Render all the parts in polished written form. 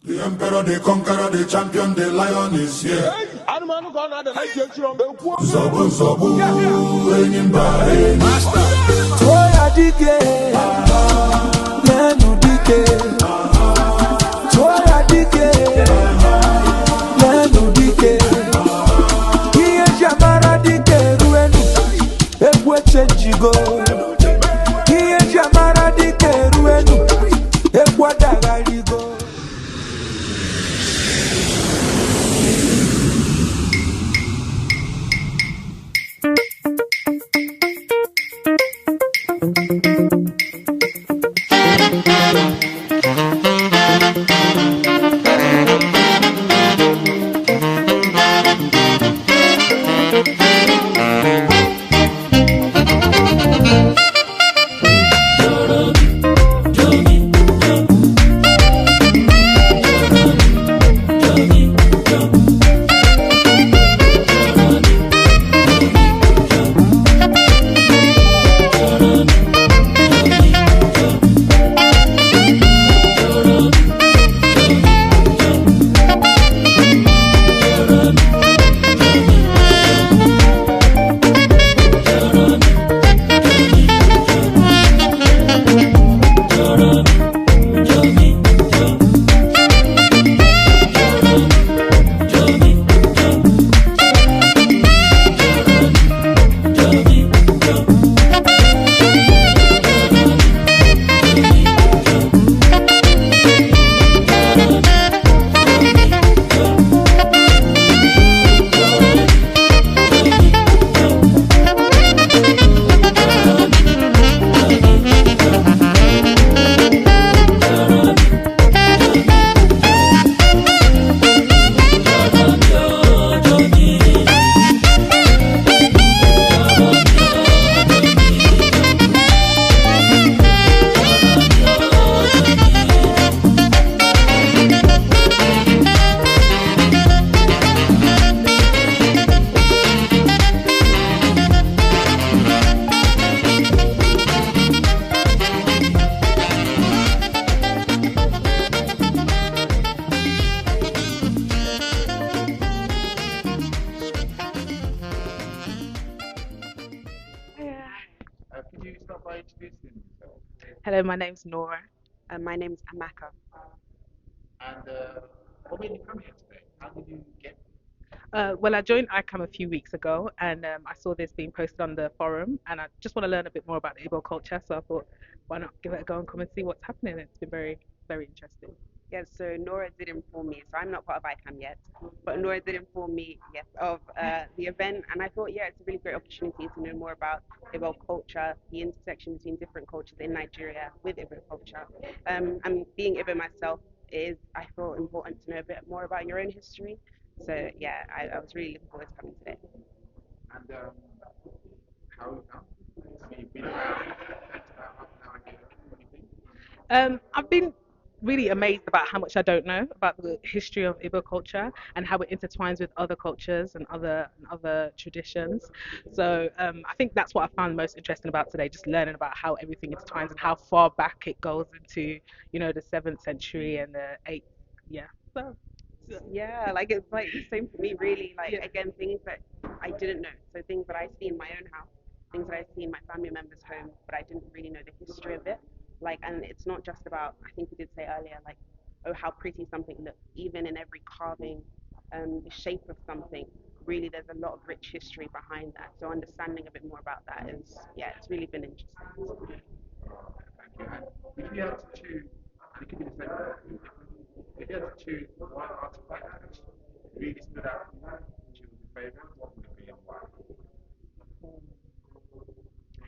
The emperor, the conqueror, the champion, the lion is here. Zobu, zobu, enyimba, master. Toya dike, lenu dike. Toya dike, lenu dike. Kiye jamara dike ruenu, ebwe chenjigo. Kiye jamara dike ruenu, ebwa dagarigo. Hello, my name's Nora. And my name's Amaka. And what made you come here today? How did you get Well, I joined ICAM a few weeks ago, and I saw this being posted on the forum, and I just want to learn a bit more about the Igbo culture. So I thought, why not give it a go and come and see what's happening? It's been very, very interesting. Yeah, so Nora did inform me. So I'm not part of ICAM yet, but Nora did inform me, yes, of the event. And I thought, yeah, it's a really great opportunity to know more about Igbo culture, the intersection between different cultures in Nigeria with Igbo culture. And being Igbo myself, I feel important to know a bit more about your own history. So yeah, I was really looking forward to coming today. and how you come? I mean, you've been around about half an hour here. What do you think? I've been really amazed about how much I don't know about the history of Igbo culture and how it intertwines with other cultures and other traditions. So I think that's what I found most interesting about today, just learning about how everything intertwines and how far back it goes into, the 7th century and the 8th. Yeah. So Yeah, like it's like the same for me, really. Like yeah. again, things that I didn't know. So things that I see in my own house, things that I see in my family members' homes, but I didn't really know the history of it. Like, and it's not just about. I think we did say earlier, like, oh, how pretty something looks. Even in every carving, the shape of something. Really, there's a lot of rich history behind that. So understanding a bit more about that is, yeah, it's really been interesting. Thank you. And if you had to choose, and it could be the same for two different, if you had to choose one artifact which really stood out for you, which was your favourite, what would it be and why?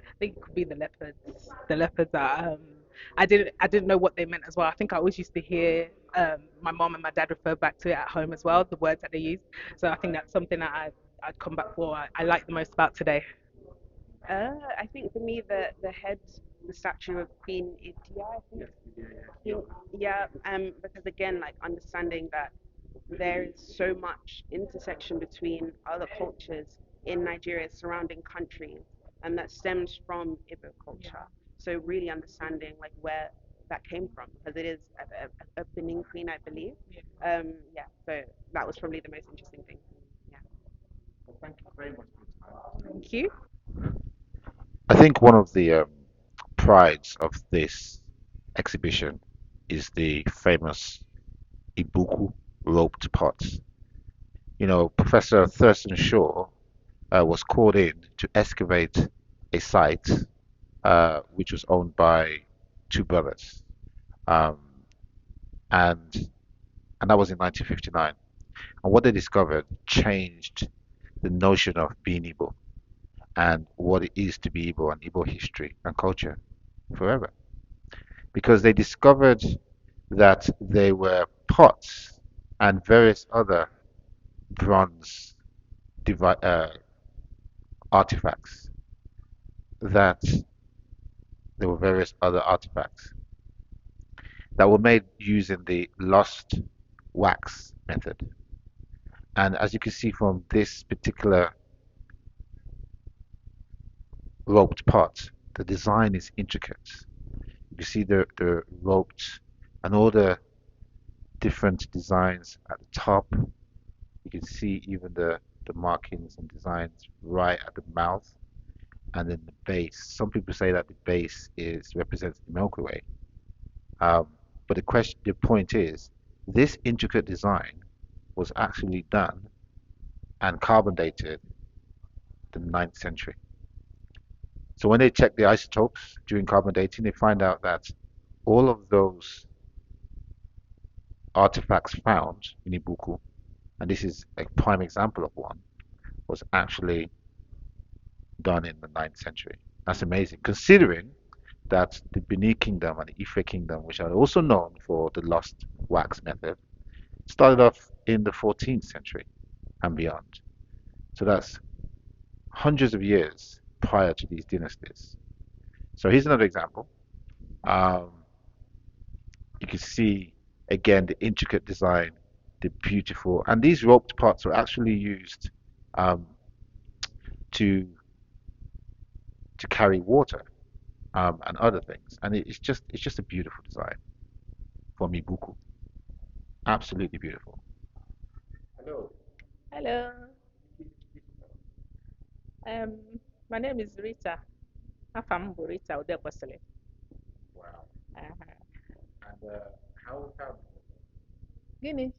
I think it could be the leopards. The leopards are. I didn't know what they meant as well. I think I always used to hear my mom and my dad refer back to it at home as well, the words that they use. So I think that's something that I'd come back for. I like the most about today. I think for me, the head, the statue of Queen Idia, I think. Yes, yeah. Yeah, because again, like understanding that there is so much intersection between other cultures in Nigeria, surrounding countries, and that stems from Igbo culture. So really understanding like that came from, because it is a Benin queen, I believe. Yeah, so that was probably the most interesting thing. Yeah. Well, thank you very much for your time. Thank you. I think one of the prides of this exhibition is the famous Ibuku roped pots. You know, Professor Thurston Shaw was called in to excavate a site which was owned by two brothers, um, and and that was in 1959. And what they discovered changed the notion of being Igbo and what it is to be Igbo and Igbo history and culture forever. Because they discovered that there were pots and various other bronze artifacts, that there were various other artifacts that were made using the lost wax method. And as you can see from this particular roped pot, the design is intricate. You can see the roped and all the different designs at the top. You can see even the markings and designs right at the mouth, and then the base. Some people say that the base is represents the Milky Way. Um, but the point is, this intricate design was actually done and carbon dated the 9th century. So when they check the isotopes during carbon dating, they find out that all of those artifacts found in Ibuku, and this is a prime example of one, was actually done in the 9th century. That's amazing, considering that the Benin Kingdom and the Ife Kingdom, which are also known for the lost wax method, started off in the 14th century and beyond. So that's hundreds of years prior to these dynasties. So here's another example. Um, you can see again the intricate design, the beautiful, and these roped pots were actually used um, to carry water and other things, and it's just a beautiful design from Ibuku. Absolutely beautiful. Hello. Hello. Um, my name is Rita. Afam Rita Odekwesili. Wow. Uh-huh. And how found Guinea.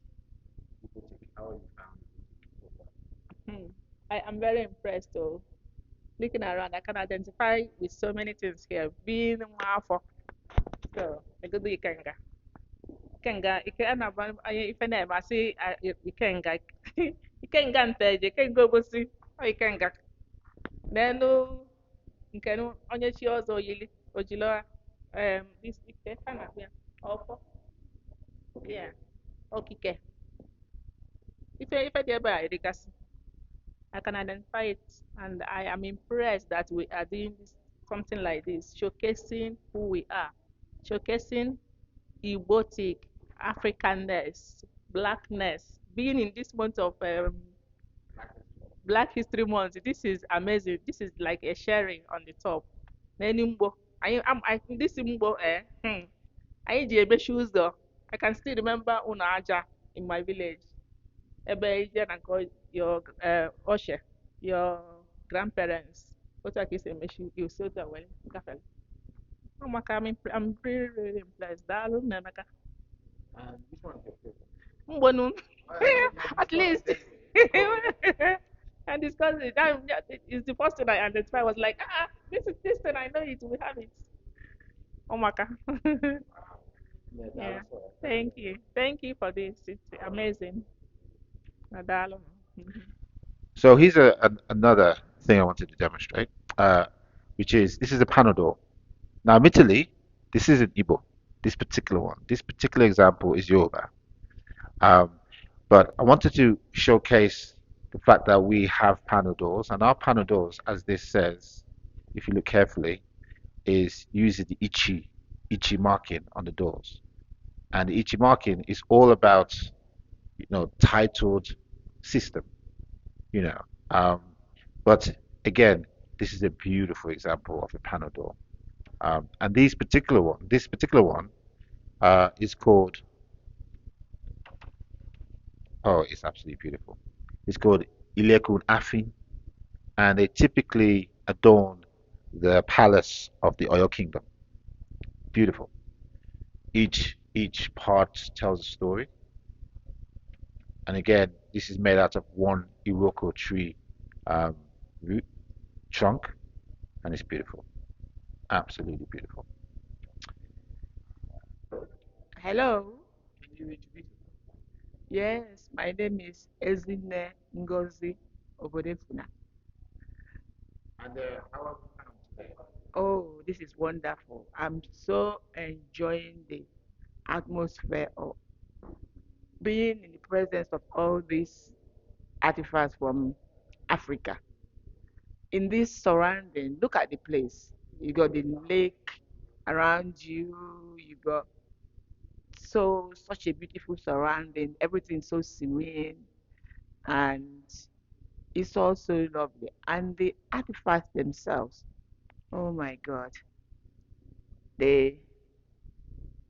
Igbotiq? How you found it so far? Hmm. I am very impressed. Oh, looking around, I can identify with so many things here. Being Mwafo. So, I go do Ikenga. Ikenga, Ikenga, if I name, I say Ikenga. Ikenga nteje, Ikenga obosi, or Ikenga. Then, nke onye chi ọzọ yili ojilo this ife ha na-akpụ ya ọfọ yeah okike ife dị ebe a erigasị. I can identify it, and I am impressed that we are doing this, something like this, showcasing who we are, showcasing Igbotiq, Africanness, blackness, being in this month of Black History Month. This is amazing. This is like a sharing on the top. N'enu mgbo, this mgbo, anyị ji emechi ụzọ. I can still remember ụnọ aja in my village. Ebe ije na nke your oshe, your grandparents. Otu a ka esi emechi, you see otu a wee gafere. Oh, maka, I'm really, really impressed. Daalụ nna Emeka. And which one is your favorite? Mgbonu. Yeah, At least. And discuss it. It's the first thing I identified. I was like, this is this thing. I know it. We have it. Omaka. Yeah, that Yeah. was all. Thank you. Thank you for this. It's amazing. Nadalo. So here's another thing I wanted to demonstrate, which is this is a Panadol. Now, admittedly, this isn't Igbo. This particular one, this particular example is Yoruba. Um, but I wanted to showcase the fact that we have Panadols, and our Panadols, as this says, if you look carefully, is using the Ichi marking on the doors. And the Ichi marking is all about, titled system, you know. Um, but again, this is a beautiful example of a Panadol. And this particular one It's called, oh, it's absolutely beautiful. It's called Ilekun Afin, and they typically adorn the palace of the Oyo Kingdom. Beautiful. Each part tells a story, and again, this is made out of one Iroko tree um, root trunk, and it's beautiful. Absolutely beautiful. Hello. Can you introduce Yes, my name is Ezine Ngozi Obodefuna. and how have you found today? Oh, this is wonderful. I'm so enjoying the atmosphere of being in the presence of all these artifacts from Africa. In this surrounding, look at the place. You got the lake around you, you got such a beautiful surrounding, everything so serene, and it's also lovely. And the artifacts themselves, oh my God, they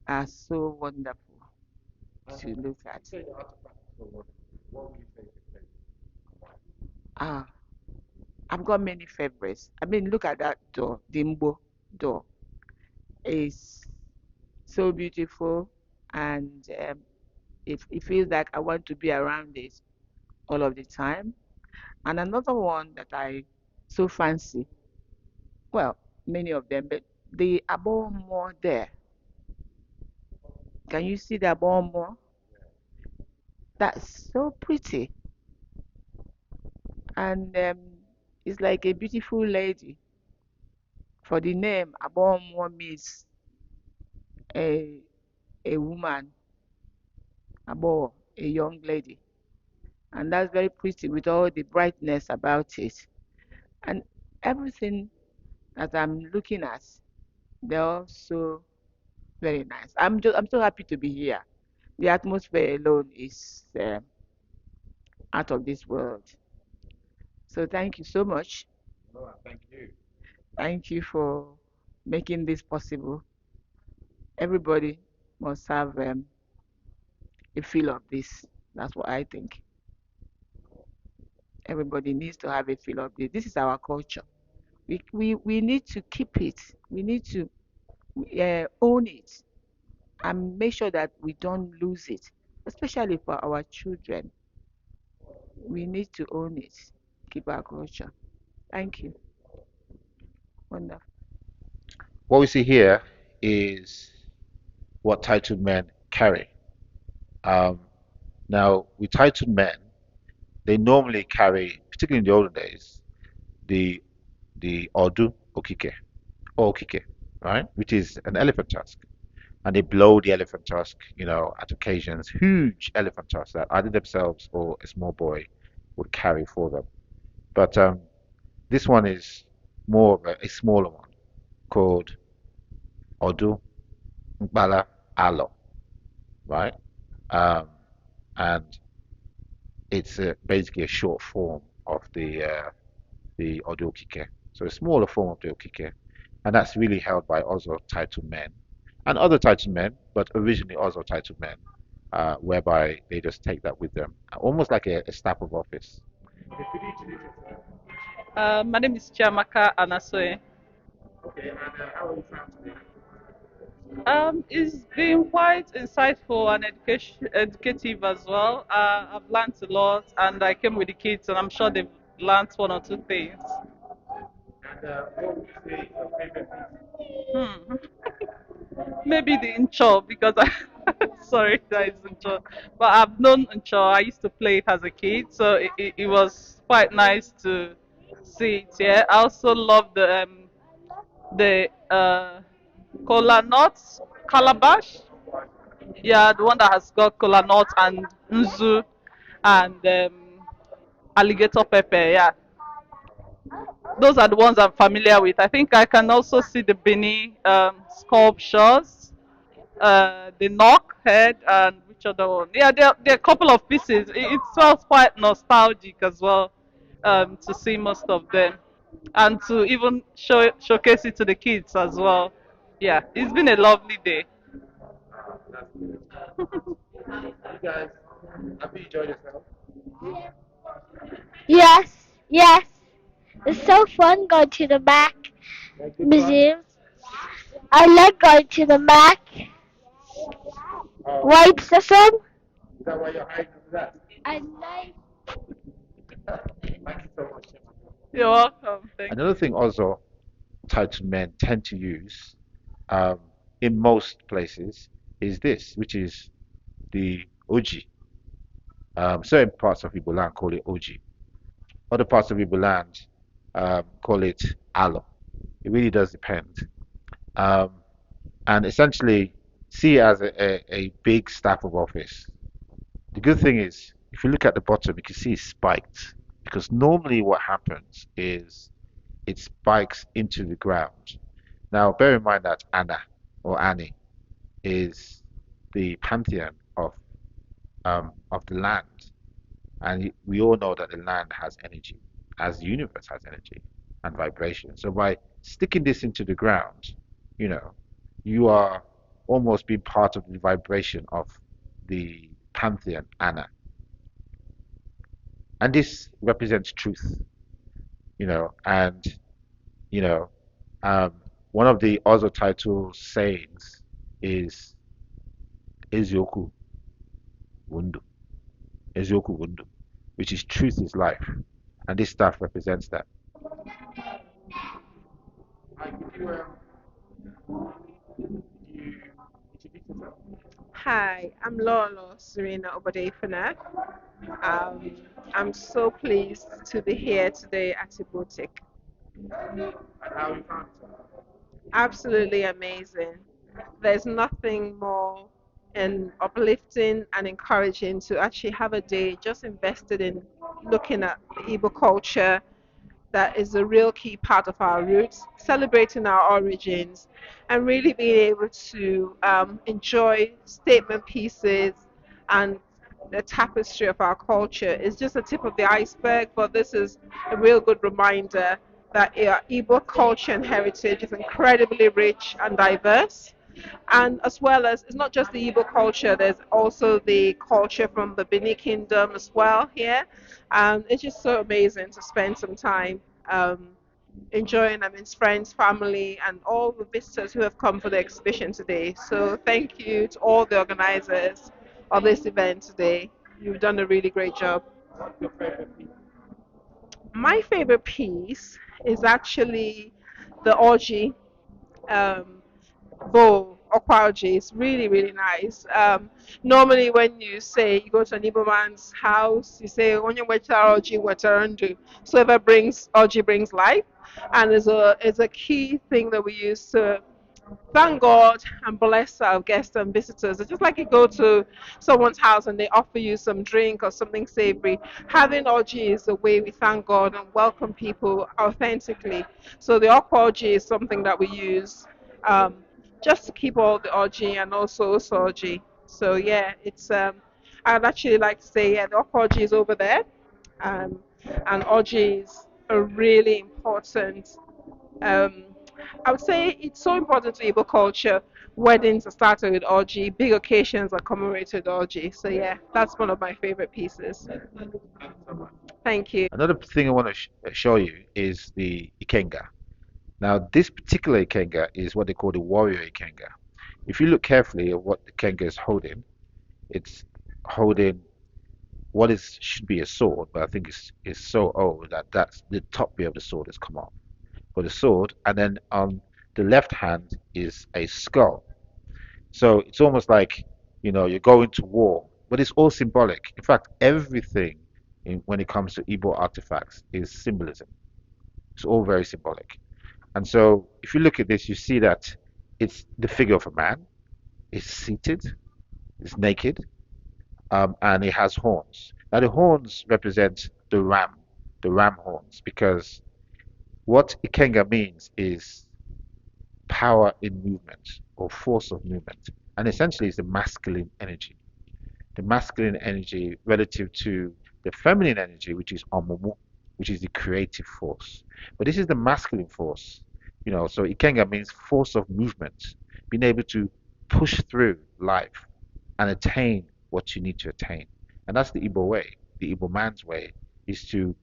are so wonderful to look You at. say the artifacts are so wonderful. What would you say is your favorite and why? Ah, I've got many favorites. I mean, look at that door, the Mbo door. It's so beautiful, and it feels like I want to be around it all of the time. And another one that I so fancy, well, many of them, but the Abomo there. Can you see the Abomo? That's so pretty. And it's like a beautiful lady. For the name, Abomo means a, a woman, Abo, a young lady. And that's very pretty with all the brightness about it. And everything that I'm looking at, they're all so very nice. I'm so happy to be here. The atmosphere alone is out of this world. So thank you so much. No, thank you. Thank you for making this possible. Everybody must have a feel of this. That's what I think. Everybody needs to have a feel of this. This is our culture. We need to keep it. We need to own it and make sure that we don't lose it, especially for our children. We need to own it, keep our culture. Thank you. Wonderful. What we see here is what titled men carry. Um, Now, with titled men, they normally carry, particularly in the olden days, the Odu Okike or Okike, right? Which is an elephant tusk. And they blow the elephant tusk, at occasions, huge elephant tusks that either themselves or a small boy would carry for them. But this one is more of a smaller one called Odu Mbala Alo, right? Um, and it's basically a short form of the Odu Okike. So a smaller form of the Okike, and that's really held by Ozo titled men and other titled men, but originally Ozo titled men, whereby they just take that with them, almost like a staff of office. Okay, could you introduce yourself? My name is Chiamaka Anasoe. Okay, and how have you found today? It's been quite insightful and educative as well. I've learned a lot, and I came with the kids, and I'm sure they've learned one or two things. And what would you say is your favorite piece? Hmm. Maybe the intro because I sorry that is intro, but I've known intro. I used to play it as a kid, so it was quite nice to see it. Yeah, I also love the cola nuts calabash. Yeah, the one that has got cola nuts and nzu and alligator pepper. Yeah, those are the ones I'm familiar with. I think I can also see the Benin sculptures, the knock head, and which other one? Yeah, there are a couple of pieces. It felt quite nostalgic as well to see most of them, and to even showcase it to the kids as well. Yeah, it's been a lovely day. That's good. You guys, have you enjoyed yourself? Yes, yes. It's so fun going to the Mac Yeah, good fun. museum. I like going to the Mac. Oh, White system. is that why you're hiding from that? I like. Thank you so much, Shema. You're welcome. Thank Another you. thing also titled men tend to use um, in most places is this, which is the oji. Certain parts of Igboland call it oji. Other parts of Igboland call it alo. It really does depend. Um, and essentially, see it as a big staff of office. The good thing is, if you look at the bottom, you can see it's spiked. Because normally what happens is it spikes into the ground. Now, bear in mind that Anna or Annie is the pantheon of the land, and we all know that the land has energy, as the universe has energy and vibration. So by sticking this into the ground, you know, you are almost being part of the vibration of the pantheon Anna, and this represents truth, and you know, um, one of the other title sayings is Ezioku Wundu. Ezioku Wundu, which is truth is life. And this staff represents that. Hi, could you introduce yourself? Hi, I'm Lolo Serena Obadefana. Um, I'm so pleased to be here today at Igbotiq. And how you found yourself? Absolutely amazing. There's nothing more uplifting and encouraging to actually have a day just invested in looking at Igbo culture, that is a real key part of our roots, celebrating our origins, and really being able to enjoy statement pieces and the tapestry of our culture is just the tip of the iceberg, but this is a real good reminder that our Igbo culture and heritage is incredibly rich and diverse. And as well as, it's not just the Igbo culture, there's also the culture from the Benin Kingdom as well here. It's just so amazing to spend some time um, enjoying amidst friends, family, and all the visitors who have come for the exhibition today. So thank you to all the organizers of this event today. You've done a really great job. What's your favorite piece? My favorite piece is actually the orgy. Um, bowl okwa orgy. It's really, really nice. Normally, when you say you go to an Igbo man's house, you say onye wetara orgy wetara ndu. So whoever brings orgy brings life, and it's a key thing that we use to thank God and bless our guests and visitors. It's just like you go to someone's house and they offer you some drink or something savory. Having orgy is a way we thank God and welcome people authentically. So the aqua orgy is something that we use um, just to keep all the orgy and also orgy. So yeah, it's I'd actually like to say yeah, the aqua orgy is over there, um, and orgy is a really important um, I would say it's so important to Igbo culture. Weddings are started with orgy, big occasions are commemorated with orgy. So yeah, that's one of my favorite pieces. Thank you so much. Thank you. Another thing I want to show you is the Ikenga. Now, this particular Ikenga is what they call the warrior Ikenga. If you look carefully at what the Ikenga is holding, it's holding what is should be a sword, but I think it's so old that that's the top bit of the sword has come off. For the sword, and then on the left hand is a skull. So it's almost like you're going to war, but it's all symbolic. In fact, everything when it comes to Igbo artifacts is symbolism. It's all very symbolic. And so if you look at this, you see that it's the figure of a man. It's seated. It's naked, and it has horns. Now the horns represent the ram horns, because what Ikenga means is power in movement or force of movement, and essentially it's the masculine energy. The masculine energy relative to the feminine energy, which is Omumu, which is the creative force. But this is the masculine force, so Ikenga means force of movement, being able to push through life and attain what you need to attain. And that's the Igbo way. The Igbo man's way is to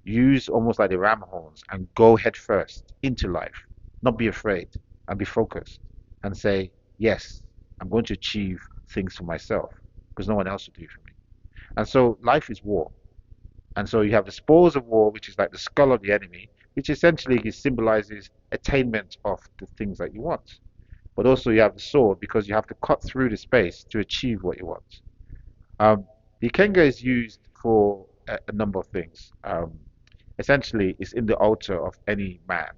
use almost like the ram horns and go head first into life, not be afraid and be focused and say, yes, I'm going to achieve things for myself because no one else will do it for me. And so life is war. And so you have the spoils of war, which is like the skull of the enemy, which essentially symbolizes attainment of the things that you want. But also you have the sword because you have to cut through the space to achieve what you want. The Ikenga is used for a number of things. Essentially, it's in the altar of any man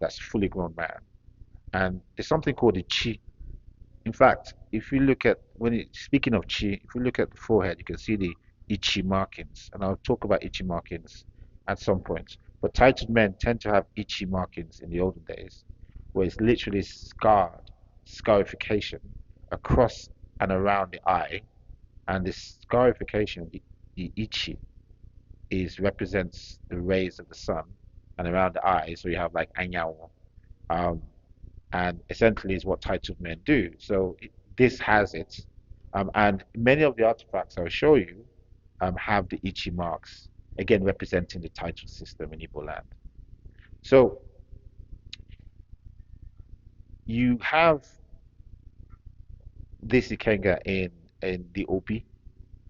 that's fully grown man. And there's something called the chi. In fact, if you look at speaking of chi, if you look at the forehead, you can see the ichi markings, and I'll talk about ichi markings at some point. But titled men tend to have ichi markings in the olden days, where it's literally scarification across and around the eye, and this scarification, the ichi, represents the rays of the sun, and around the eye, so you have like anyawo. Um, and essentially is what titled men do. So this has it, and many of the artifacts I'll show you have the Ichi marks, again representing the title system in Igboland. So you have this Ikenga in the Obi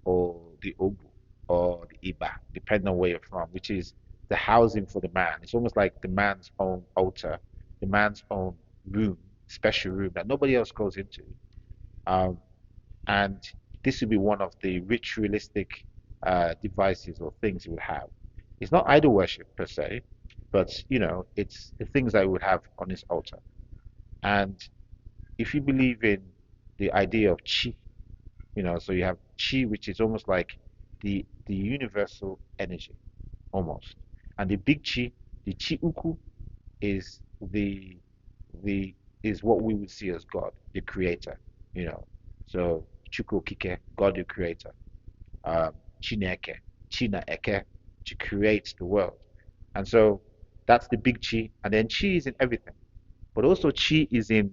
or the Ogu or the Iba, depending on where you're from, which is the housing for the man. It's almost like the man's own altar, the man's own room, special room that nobody else goes into. Um, and this would be one of the ritualistic devices or things you would have. It's not idol worship per se, but it's the things that you would have on this altar. And if you believe in the idea of chi, so you have chi, which is almost like the universal energy, almost. And the big chi, the chi uku, is the is what we would see as God, the creator, So Chukwu Kike, God the creator. Chineke, China Eke, to create the world. And so that's the big chi. And then chi is in everything. But also chi is in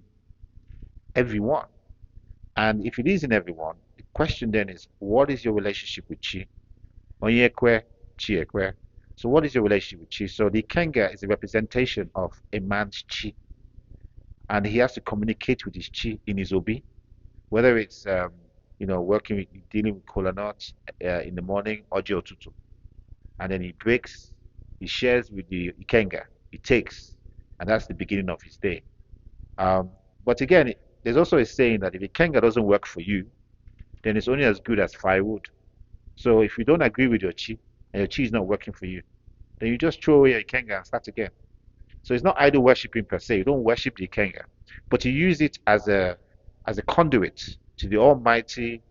everyone. And if it is in everyone, the question then is, what is your relationship with chi? Onyekwe, chi ekwe. So what is your relationship with chi? So the Ikenga is a representation of a man's chi. And he has to communicate with his chi in his obi, whether it's working with dealing with kola nuts in the morning or tutu, and then he breaks, he shares with the Ikenga, he takes, and that's the beginning of his day. But again, there's also a saying that if Ikenga doesn't work for you, then it's only as good as firewood. So if you don't agree with your chi and your chi is not working for you, then you just throw away your Ikenga and start again. So it's not idol worshipping per se. You don't worship the Ikenga, but you use it as a conduit to the Almighty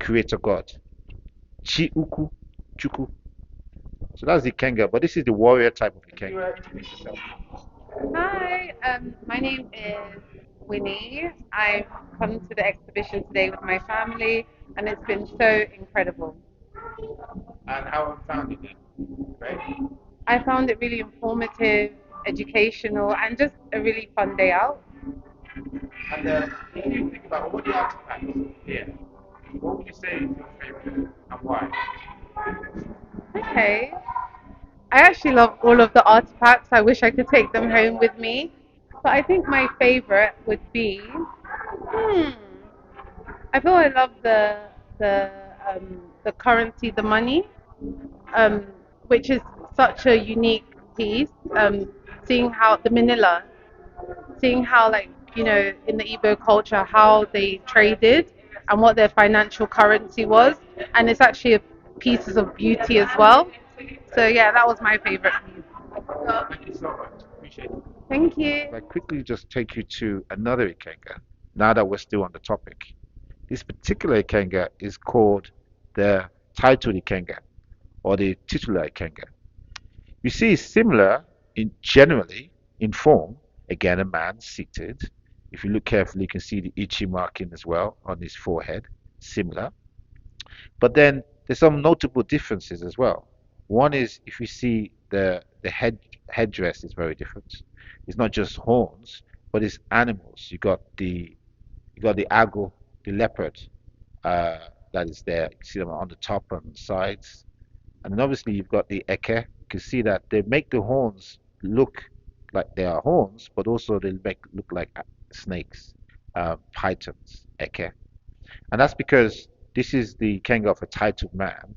Creator God. Chi uku chuku. So that's the Ikenga, but this is the warrior type of Ikenga. Introduce yourself. Hi, my name is Winnie. I've come to the exhibition today with my family, and it's been so incredible. And how have you found it then? Great. I found it really informative, educational, and just a really fun day out. And if you think about all the artifacts here, what would you say is your favorite and why? Okay. I actually love all of the artifacts. I wish I could take them home with me. But I think my favorite would be, I feel I love the the currency, the money, um, which is such a unique piece. Seeing how the Manila, seeing how in the Igbo culture how they traded and what their financial currency was, and it's actually a pieces of beauty as well. So yeah, that was my favorite piece. Thank you so much. Appreciate it. Thank you. If I quickly just take you to another Ikenga, now that we're still on the topic. This particular Ikenga is called the titled Ikenga or the titular Ikenga. You see, it's similar generally in form. Again, a man seated. If you look carefully, you can see the Ichi marking as well on his forehead, similar. But then there's some notable differences as well. One is if you see the headdress is very different. It's not just horns, but it's animals. You got the You got the ago, the leopard, that is there. You see them on the top and the sides. And then obviously you've got the eke. You can see that they make the horns look like they are horns, but also they make look like snakes, pythons, eke. And that's because this is the Kenga of a titled man.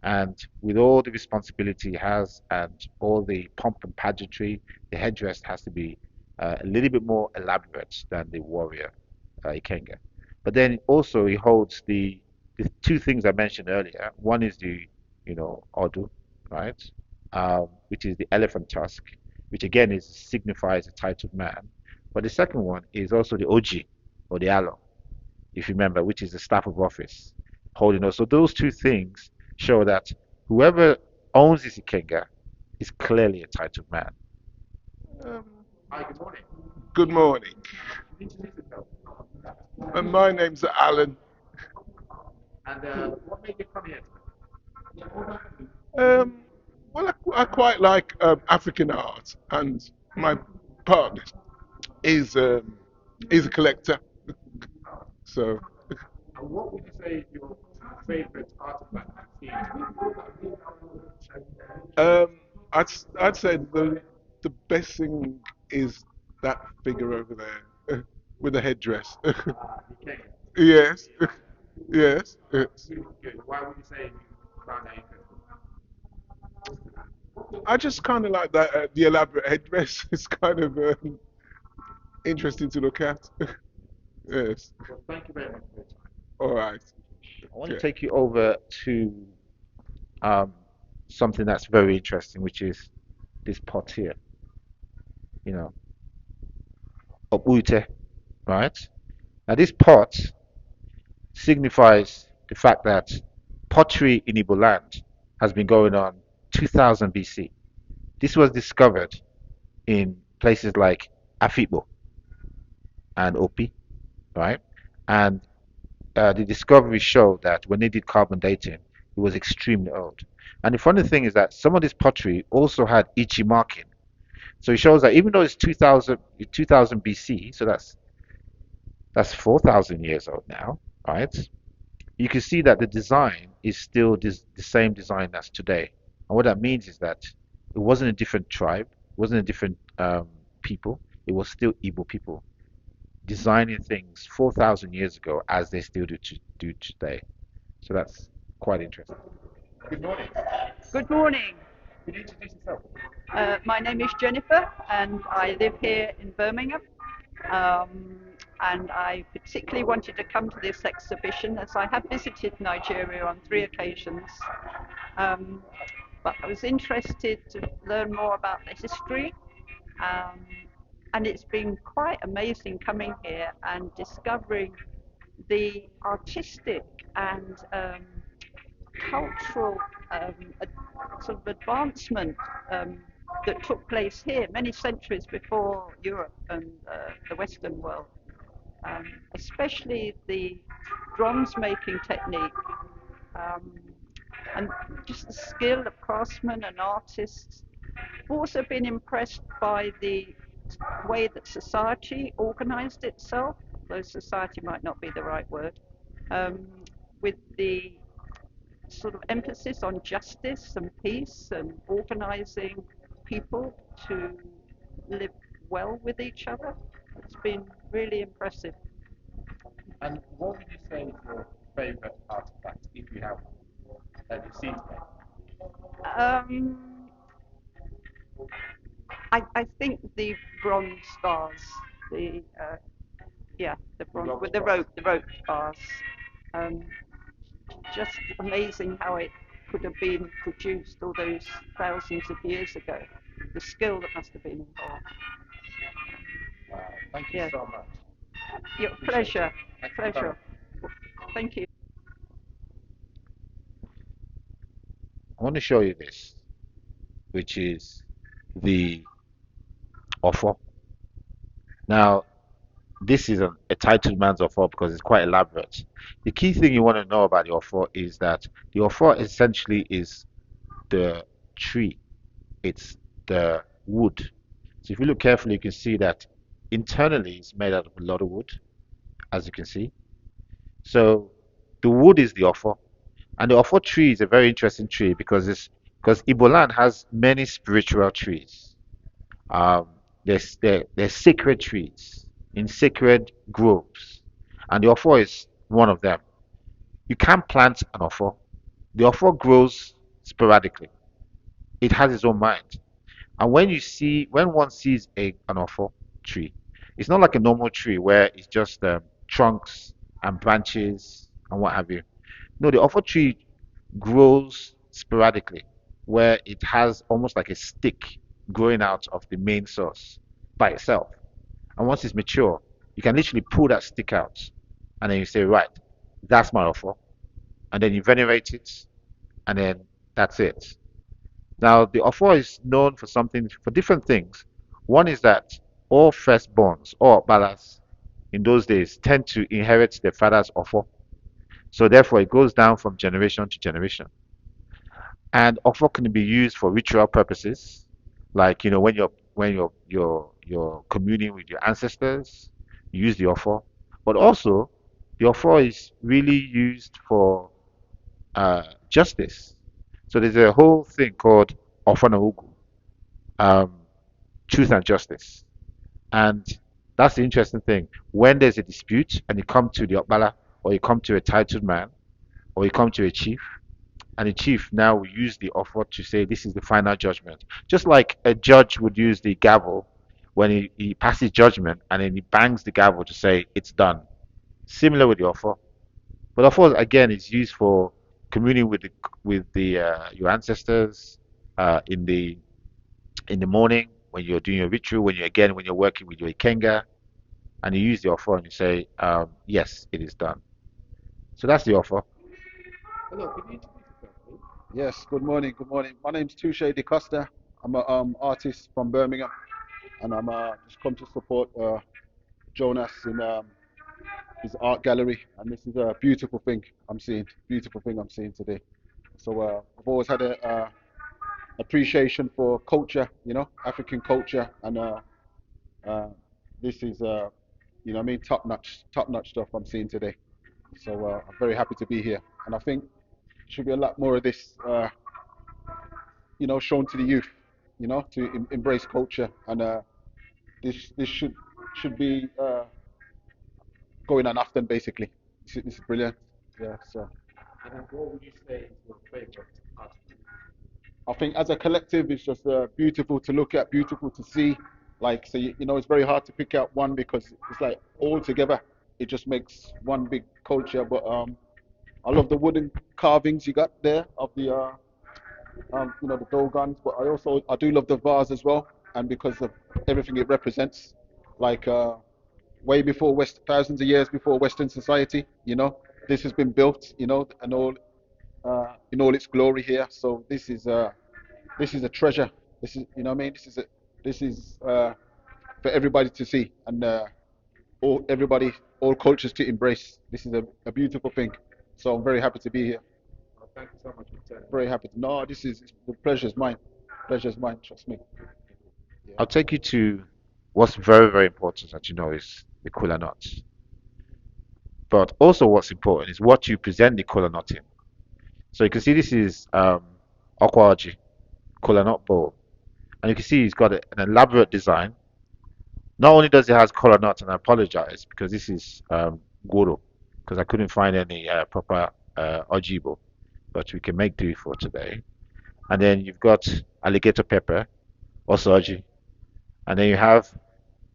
And with all the responsibility he has and all the pomp and pageantry, the headdress has to be a little bit more elaborate than the warrior Ikenga. But then also he holds the two things I mentioned earlier. One is the, Odu, right? Which is the elephant tusk, which again signifies a titled man. But the second one is also the Oji or the alo, if you remember, which is the staff of office holding us. So those two things show that whoever owns this Ikenga is clearly a titled man. Um, Hi, good morning. Good morning. Introduce yourself. And my name's Alan. And what made you come here? Um, well, I quite like African art, and my partner is is a collector. So And what would you say is your favorite artifact you've seen? I'd I'd say the best thing is that figure over there with the headdress. You came. Yes, yes. Really good. Why would you say you found that interesting? I just kind of like that the elaborate headdress. It's kind of interesting to look at. Yes. Well, thank you very much for your time. All right. I want to Yeah. take you over to um, something that's very interesting, which is this pot here, you know, Obute, right? Now, this pot signifies the fact that pottery in Igboland has been going on 2000 BC. This was discovered in places like Afibo and Opi, right? And the discoveries show that when they did carbon dating, it was extremely old. And the funny thing is that some of this pottery also had Ichi marking. So it shows that even though it's 2000 BC, so that's 4,000 years old now, right? You can see that the design is still the same design as today. And what that means is that it wasn't a different tribe, it wasn't a different people, it was still Igbo people designing things 4,000 years ago as they still do today. So that's quite interesting. Good morning. Good morning. Could you introduce yourself? My name is Jennifer, and I live here in Birmingham. Um, and I particularly wanted to come to this exhibition as I have visited Nigeria on 3 occasions. Um, but I was interested to learn more about the history. Um, and it's been quite amazing coming here and discovering the artistic and cultural sort of advancement that took place here many centuries before Europe and the Western world, especially the bronze making technique um, and just the skill of craftsmen and artists. I've also been impressed by the way that society organized itself, though society might not be the right word, um, with the sort of emphasis on justice and peace and organizing people to live well with each other. It's been really impressive. And what would you say is your favorite artifact, if you have one, that you've seen today? Um, I think the bronze bars, the the bronze with the rope bars. Um, just amazing how it could have been produced all those thousands of years ago. The skill that must have been involved. Wow, thank you Yeah. so much. Your Appreciate pleasure. it. Thanks for Pleasure. coming. Thank you. I want to show you this, which is the offer. Now, this is a titled man's offer because it's quite elaborate. The key thing you want to know about the offer is that the offer essentially is the tree, it's the wood. So if you look carefully, you can see that internally it's made out of a lot of wood, as you can see. So the wood is the offer, and the offer tree is a very interesting tree because Igboland has many spiritual trees. Um, there's sacred trees in sacred groves, and the offer is one of them. You can't plant an offer. The offer grows sporadically. It has its own mind. And when one sees an offer tree, it's not like a normal tree where it's just trunks and branches and what have you. No, the offer tree grows sporadically, where it has almost like a stick growing out of the main source by itself. And once it's mature, you can literally pull that stick out, and then you say, right, that's my offer. And then you venerate it, and then that's it. Now, the offer is known for different things. One is that all firstborns or balas in those days tend to inherit their father's offer. So therefore, it goes down from generation to generation. And offer can be used for ritual purposes, like when you're communing with your ancestors, you use the offer. But also, the offer is really used for justice. So there's a whole thing called offer na ugu, um, truth and justice. And that's the interesting thing. When there's a dispute and you come to the Okbala, or you come to a titled man, or you come to a chief, and the chief now will use the offer to say this is the final judgment. Just like a judge would use the gavel when he passes judgment and then he bangs the gavel to say it's done. Similar with the offer. But offer again is used for communing with your ancestors in the morning when you're doing your ritual, when you're working with your ikenga, and you use the offer and you say, yes, it is done. So that's the offer. Hello, could you introduce yourself, please? Yes, good morning, good morning. My name's Touche De Costa. I'm an artist from Birmingham, and I'm just come to support Jonas in his art gallery. And this is a beautiful thing I'm seeing, today. So I've always had a appreciation for culture, African culture, and uh, this is, what I mean, top notch stuff I'm seeing today. So I'm very happy to be here, and I think there should be a lot more of this. Shown to the youth, to embrace culture, and this should be going on often. Basically, this is brilliant. Yeah. So And what would you say is your favorite art piece? I think as a collective, it's just beautiful to look at, beautiful to see. Like, so it's very hard to pick out one because it's like all together. It just makes one big culture. But I love the wooden carvings you got there of the dogons, but I do love the vase as well, and because of everything it represents, like way before thousands of years before Western society, this has been built, and all in all its glory here. So this is a treasure. This is, what I mean, this is for everybody to see, and all cultures to embrace. This is a beautiful thing. So I'm very happy to be here. Well, thank you so much for turning. Very happy. No, the pleasure's mine. Pleasure's mine. Trust me. Yeah. I'll take you to what's very, very important that you know is the kola nut. But also what's important is what you present the kola nut in. So you can see this is Okwaji kola nut bowl. And you can see it's got an elaborate design. Not only does it has kola nut, and I apologize because this is goro, because I couldn't find any proper ojibo, but we can make do for today. And then you've got alligator pepper, also oji. And then you have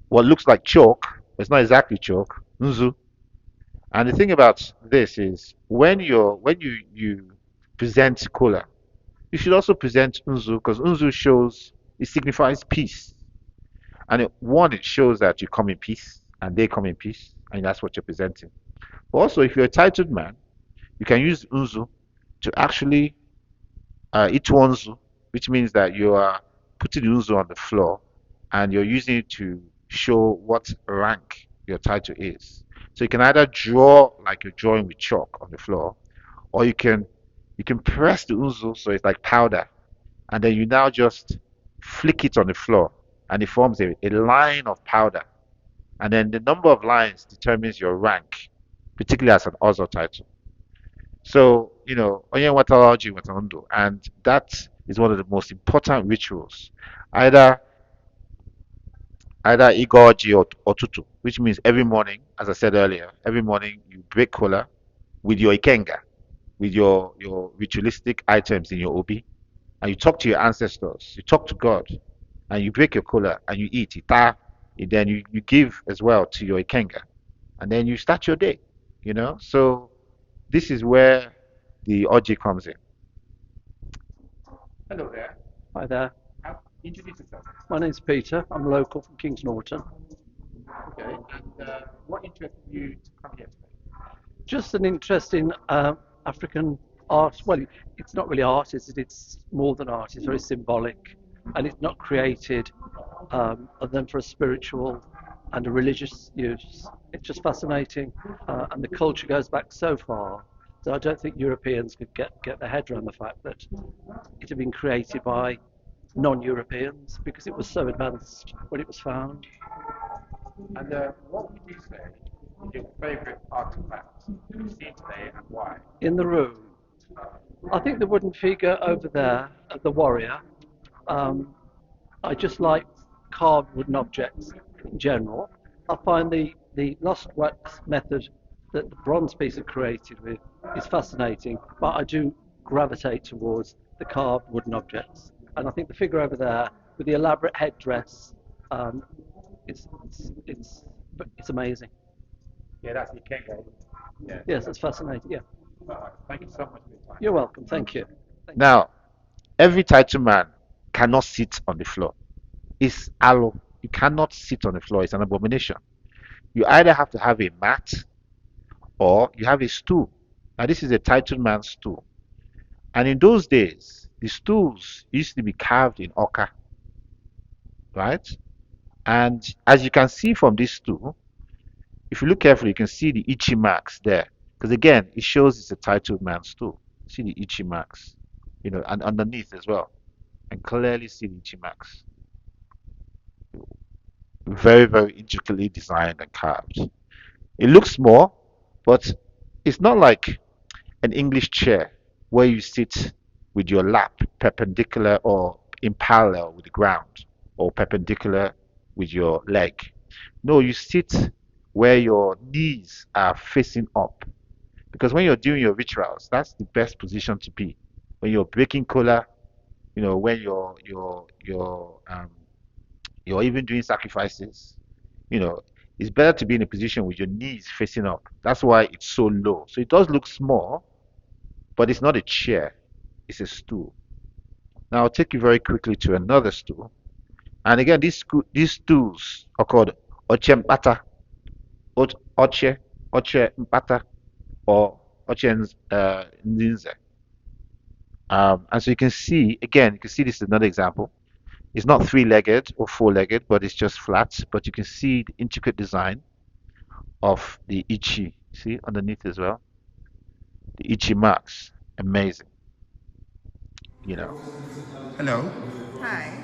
what looks like chalk, but it's not exactly chalk, nzu. And the thing about this is when you present kola, you should also present nzu because nzu shows it signifies peace. And it shows that you come in peace and they come in peace, and that's what you're presenting. But also, if you're a titled man, you can use nzu to actually itwanzu, which means that you are putting the nzu on the floor and you're using it to show what rank your title is. So you can either draw like you're drawing with chalk on the floor, or you can press the nzu so it's like powder, and then you now just flick it on the floor, and it forms a line of powder, And then the number of lines determines your rank, particularly as an Ozo title. So, onye nwetara ọjị nwetara ndụ, and that is one of the most important rituals. Either either Igoji or Tutu, which means every morning, as I said earlier, every morning you break kola with your Ikenga, with your ritualistic items in your Obi, and you talk to your ancestors, you talk to God, and you break your kola and you eat ita, and then you give as well to your Ikenga, and then you start your day. So this is where the Oji comes in. Hello there. Hi there. Introduce yourself. My name's Peter. I'm local from Kings Norton. Okay. And what interested you to come here today? Just an interest in African art. Well, it's not really art, it's more than art. It's very symbolic, and it's not created other than for a spiritual and a religious use. It's just fascinating, and the culture goes back so far. So I don't think Europeans could get their head around the fact that it had been created by non-Europeans because it was so advanced when it was found. And what would you say is your favourite artifact you've seen today and why? In the room, I think the wooden figure over there, the warrior. I just like carved wooden objects in general. I find the lost wax method that the bronze piece are created with is fascinating, but I do gravitate towards the carved wooden objects. And I think the figure over there with the elaborate headdress, it's amazing. Yeah, that's the Kenga. Yeah. Yes, it's fascinating. Yeah. Thank you so much for your time. You're welcome. Thank you. Now, every title man cannot sit on the floor. It's aloe. You cannot sit on the floor. It's an abomination. You either have to have a mat or you have a stool. Now, this is a title man's stool. And in those days, the stools used to be carved in ochre, right? And as you can see from this stool, if you look carefully, you can see the ichi marks there. Because again, it shows it's a titled man's stool. See the ichi marks, and underneath as well. And clearly see the ichi marks. Very, very intricately designed and carved. It looks small, but it's not like an English chair where you sit with your lap perpendicular or in parallel with the ground or perpendicular with your leg. No, you sit where your knees are facing up. Because when you're doing your rituals, that's the best position to be. When you're breaking kola, when you're even doing sacrifices, it's better to be in a position with your knees facing up. That's why it's so low. So it does look small, but it's not a chair, it's a stool. Now I'll take you very quickly to another stool. And again, these stools are called oche mpata, oche mpata, or oche nzinze. And so you can see, again, this is another example. It's not three-legged or four-legged, but it's just flat. But you can see the intricate design of the ichi. See underneath as well. The ichi marks. Amazing. Hello. Hi,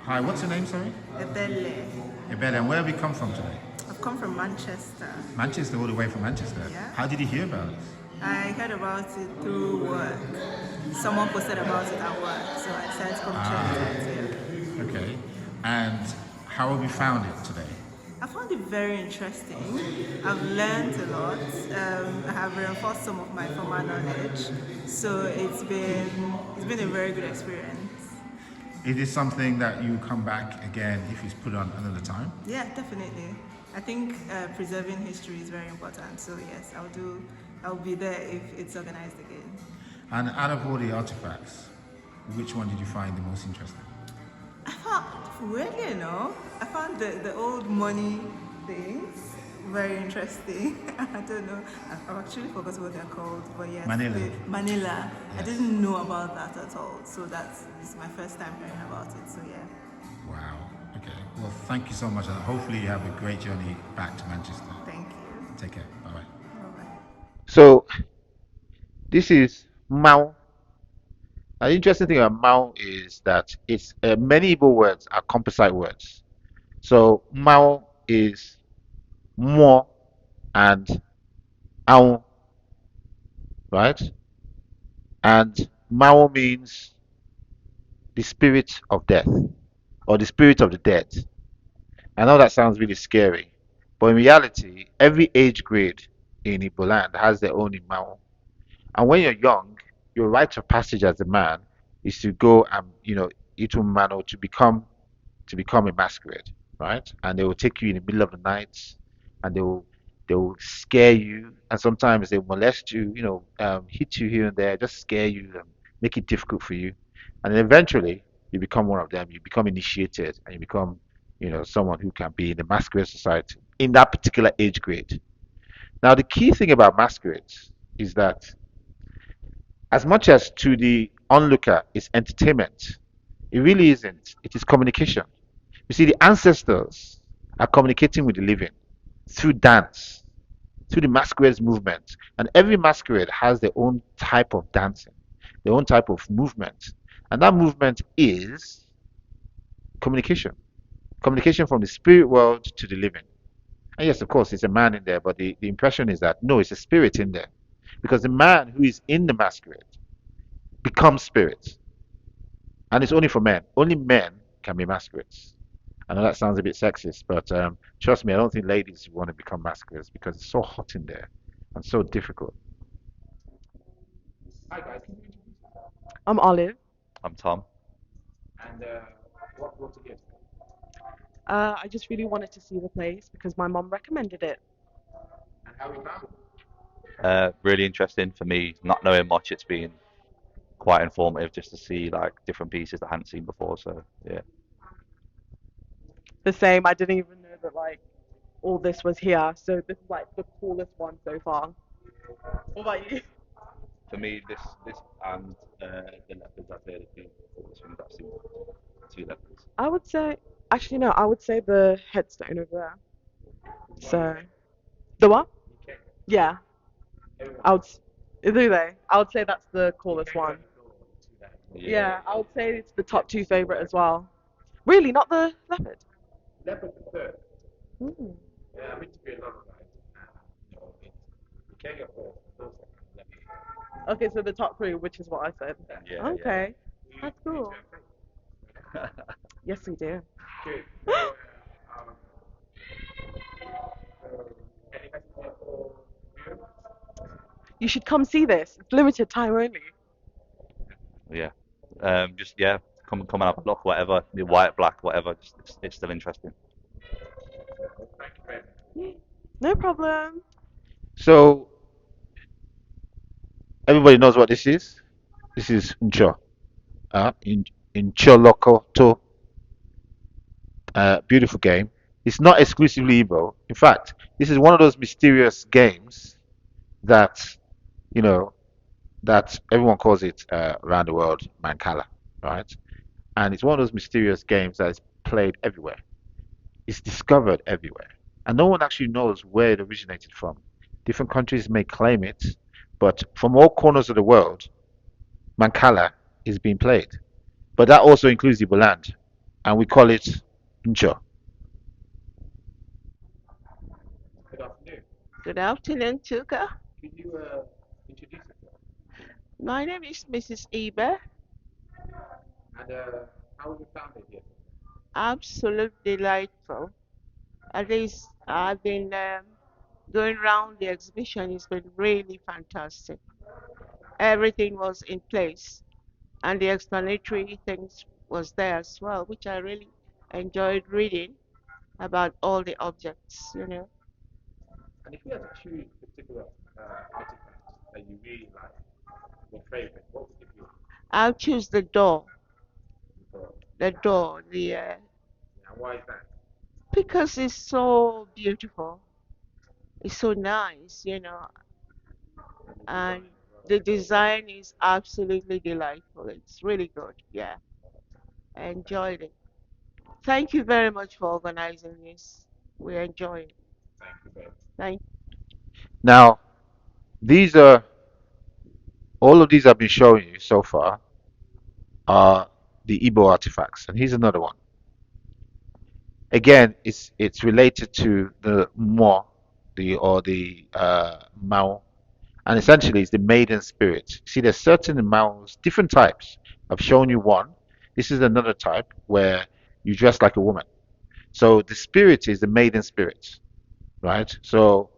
Hi, what's your name, sorry? Ebele. Ebele, and where have you come from today? I've come from Manchester. Manchester, all the way from Manchester. Yeah. How did you hear about it? I heard about it through work. Someone posted about it at work, so I decided to come check it out. Yeah. Okay. And how have you found it today? I found it very interesting. I've learned a lot. I have reinforced some of my former knowledge, so it's been a very good experience. Is this something that you come back again if it's put on another time? Yeah, definitely. I think preserving history is very important. So yes, I'll be there if it's organized again. And out of all the artifacts, which one did you find the most interesting? I found the old money things very interesting. I don't know. I've actually forgotten what they're called, but yes. Manila. Yes. I didn't know about that at all. So it's my first time hearing about it. So yeah. Wow. Okay. Well, thank you so much, and hopefully you have a great journey back to Manchester. Thank you. Take care. Bye bye. Bye bye. So this is Mao. An interesting thing about Mao is that it's many Igbo words are composite words. So Mao is Mo, and Aun, right? And Mao means the spirit of death or the spirit of the dead. I know that sounds really scary, but in reality, every age grade in Igboland has their own Imao. And when you're young, your rite of passage as a man is to go and Itu Mano to become a masquerade, right? And they will take you in the middle of the night, and they will scare you, and sometimes they molest you, hit you here and there, just scare you and make it difficult for you, and then eventually you become one of them. You become initiated, and you become, someone who can be in the masquerade society in that particular age grade. Now, the key thing about masquerades is that as much as to the onlooker is entertainment, it really isn't. It is communication. You see, the ancestors are communicating with the living through dance, through the masquerades movement. And every masquerade has their own type of dancing, their own type of movement. And that movement is communication. Communication from the spirit world to the living. And yes, of course, it's a man in there, but the impression is that no, it's a spirit in there. Because the man who is in the masquerade becomes spirit. And it's only for men. Only men can be masquerades. I know that sounds a bit sexist, but trust me, I don't think ladies want to become masquerades because it's so hot in there and so difficult. Hi guys, can you introduce yourself? I'm Olive. I'm Tom. And what brought you here today? I just really wanted to see the place because my mom recommended it. And how we found it? Really interesting for me, not knowing much. It's been quite informative just to see like different pieces that I hadn't seen before. So yeah, The same. I didn't even know that like all this was here. So this is like the coolest one so far. What about you? for me, this and the leopards I've heard have been the coolest things I've seen. Two leopards. I would say, actually no, I would say the headstone over there. So the what? Yeah, I would. Do they? I would say that's the coolest one. Yeah, I would say it's the top two favorite as well. Really, not the leopard. Leopard the third. Mm. Yeah, I've been to a lot of guys. You can't get those leopard. Okay, so the top three, which is what I said. Yeah, Okay, that's cool. Yes, we do. Good. Um, so, any message for viewers? You should come see this. It's limited time only. yeah. Just yeah, come and have a look, whatever, the white, black, whatever. Just it's still interesting. Thank you very much. No problem. So everybody knows what this is. This is Ncho. In Cholokoto. Beautiful game. It's not exclusively Igbo. In fact, this is one of those mysterious games that you know that everyone calls it around the world Mancala, right? And it's one of those mysterious games that is played everywhere. It's discovered everywhere, and no one actually knows where it originated from. Different countries may claim it, but from all corners of the world, Mancala is being played. But that also includes Igboland, and we call it Ncho. Good afternoon. Good afternoon, Tuka. Could you introduce yourself? My name is Mrs. Ibe. And how have you found it here? Absolutely delightful. At least I've been going around the exhibition. It's been really fantastic. Everything was in place, and the explanatory things was there as well, which I really enjoyed reading about all the objects. And if you had to choose a particular artifact that you really like, your favorite, what would it be? I'll choose the door. So, The door. yeah, why is that? Because it's so beautiful. It's so nice. And the design is absolutely delightful. It's really good. Yeah, I enjoyed it. Thank you very much for organizing this. We enjoy it. Thank you very much. Thank Now, these are all of these I've been showing you so far are the Igbo artifacts, and here's another one. Again, it's related to the Mo, the Mao, and essentially it's the maiden spirit. See, there's certain Maos, different types. I've shown you one. This is another type where you dress like a woman. So the spirit is the maiden spirit, right? So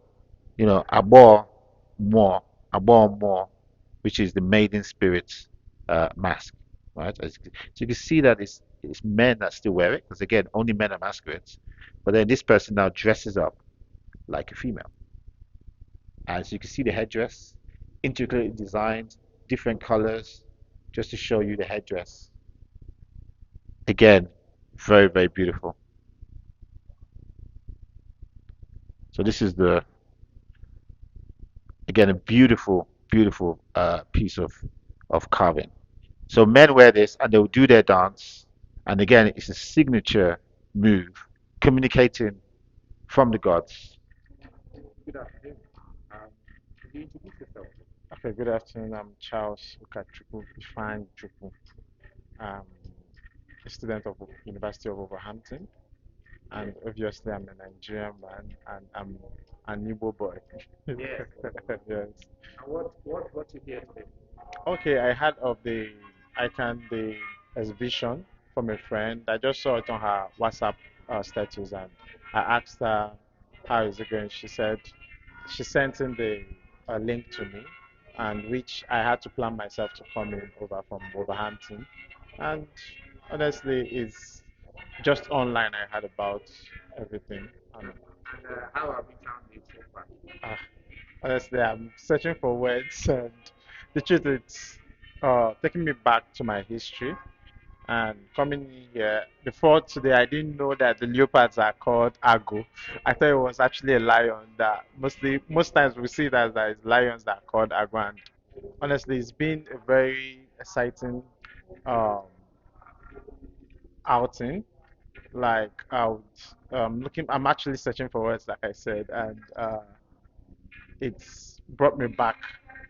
Abo Mo, which is the maiden spirit mask, right? So you can see that it's men that still wear it, because again, only men are masquerades. But then this person now dresses up like a female. And so you can see the headdress, intricately designed, different colors, just to show you the headdress. Again, very, very beautiful. So this is again, a beautiful, beautiful piece of carving. So men wear this and they'll do their dance. And again, it's a signature move, communicating from the gods. Good afternoon. Could you introduce yourself? Okay, good afternoon. I'm Charles Ukachukwu Ifeanyi Chukwu. I'm a student of University of Wolverhampton, and obviously I'm a Nigerian man, and I'm an Igbo boy. Yes. Yes. And what you here today? Okay, I heard of the exhibition from a friend. I just saw it on her WhatsApp status, and I asked her how is it going. She said she sent in the link to me, and which I had to plan myself to come in over from Wolverhampton. And honestly, it's just online. I heard about everything. And, How have you found it so far? uh, honestly, I'm searching for words, and the truth is, taking me back to my history and coming here. Before today, I didn't know that the leopards are called ago. I thought it was actually a lion. That most times we see that there is lions that are called ago. And honestly, it's been a very exciting um, outing. Like I'm actually searching for words, like I said, and it's brought me back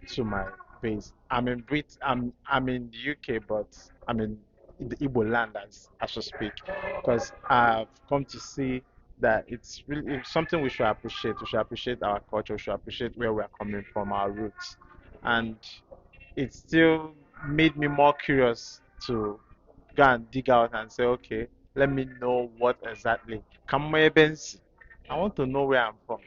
to my base. I'm in the UK, but I'm in the Igboland as I speak, because I've come to see that it's something we should appreciate. We should appreciate our culture. We should appreciate where we're coming from, our roots, and it still made me more curious to go and dig out and say, okay, let me know what exactly. I want to know where I'm from.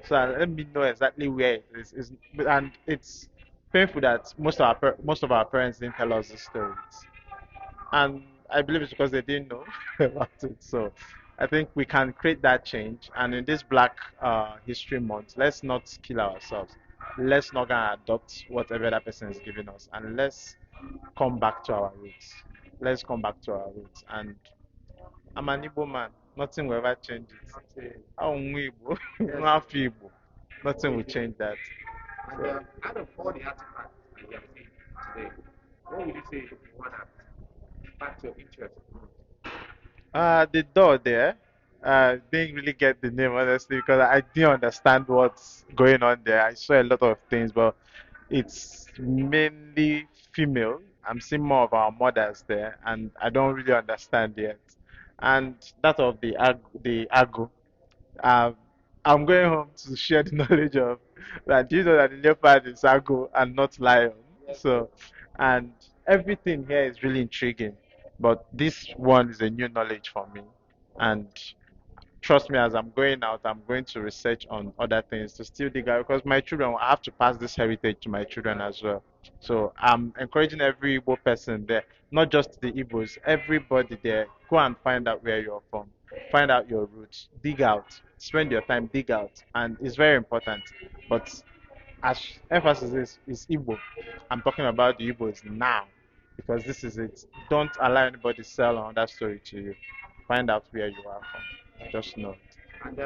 So let me know exactly where it is. And it's painful that most of our parents didn't tell us the stories, and I believe it's because they didn't know about it. So I think we can create that change. And in this Black History Month, let's not kill ourselves. Let's not gonna adopt whatever that person is giving us, and let's come back to our roots. Let's come back to our roots. And I'm an Igbo man. Nothing will ever change it. I'm Igbo. Nwaafọ Igbo. Nothing will change that. And out of all the artifacts that you have seen today, what would you say is the one that sparked your interest most? The door there. Didn't really get the name honestly because I didn't understand what's going on there. I saw a lot of things, but it's mainly female. I'm seeing more of our mothers there, and I don't really understand yet. And that of the agu, um, I'm going home to share the knowledge of that. Do you know that the leopard is agu and not lion? So, and everything here is really intriguing. But this one is a new knowledge for me, and trust me, as I'm going out, I'm going to research on other things to still dig out because my children, I have to pass this heritage to my children as well. So I'm encouraging every Igbo person there, not just the Igbos, everybody there, go and find out where you're from, find out your roots, dig out, spend your time, dig out, and it's very important. But as emphasis is Igbo, I'm talking about the Igbos now because this is it. Don't allow anybody sell another story to you. Find out where you are from. Just know it. And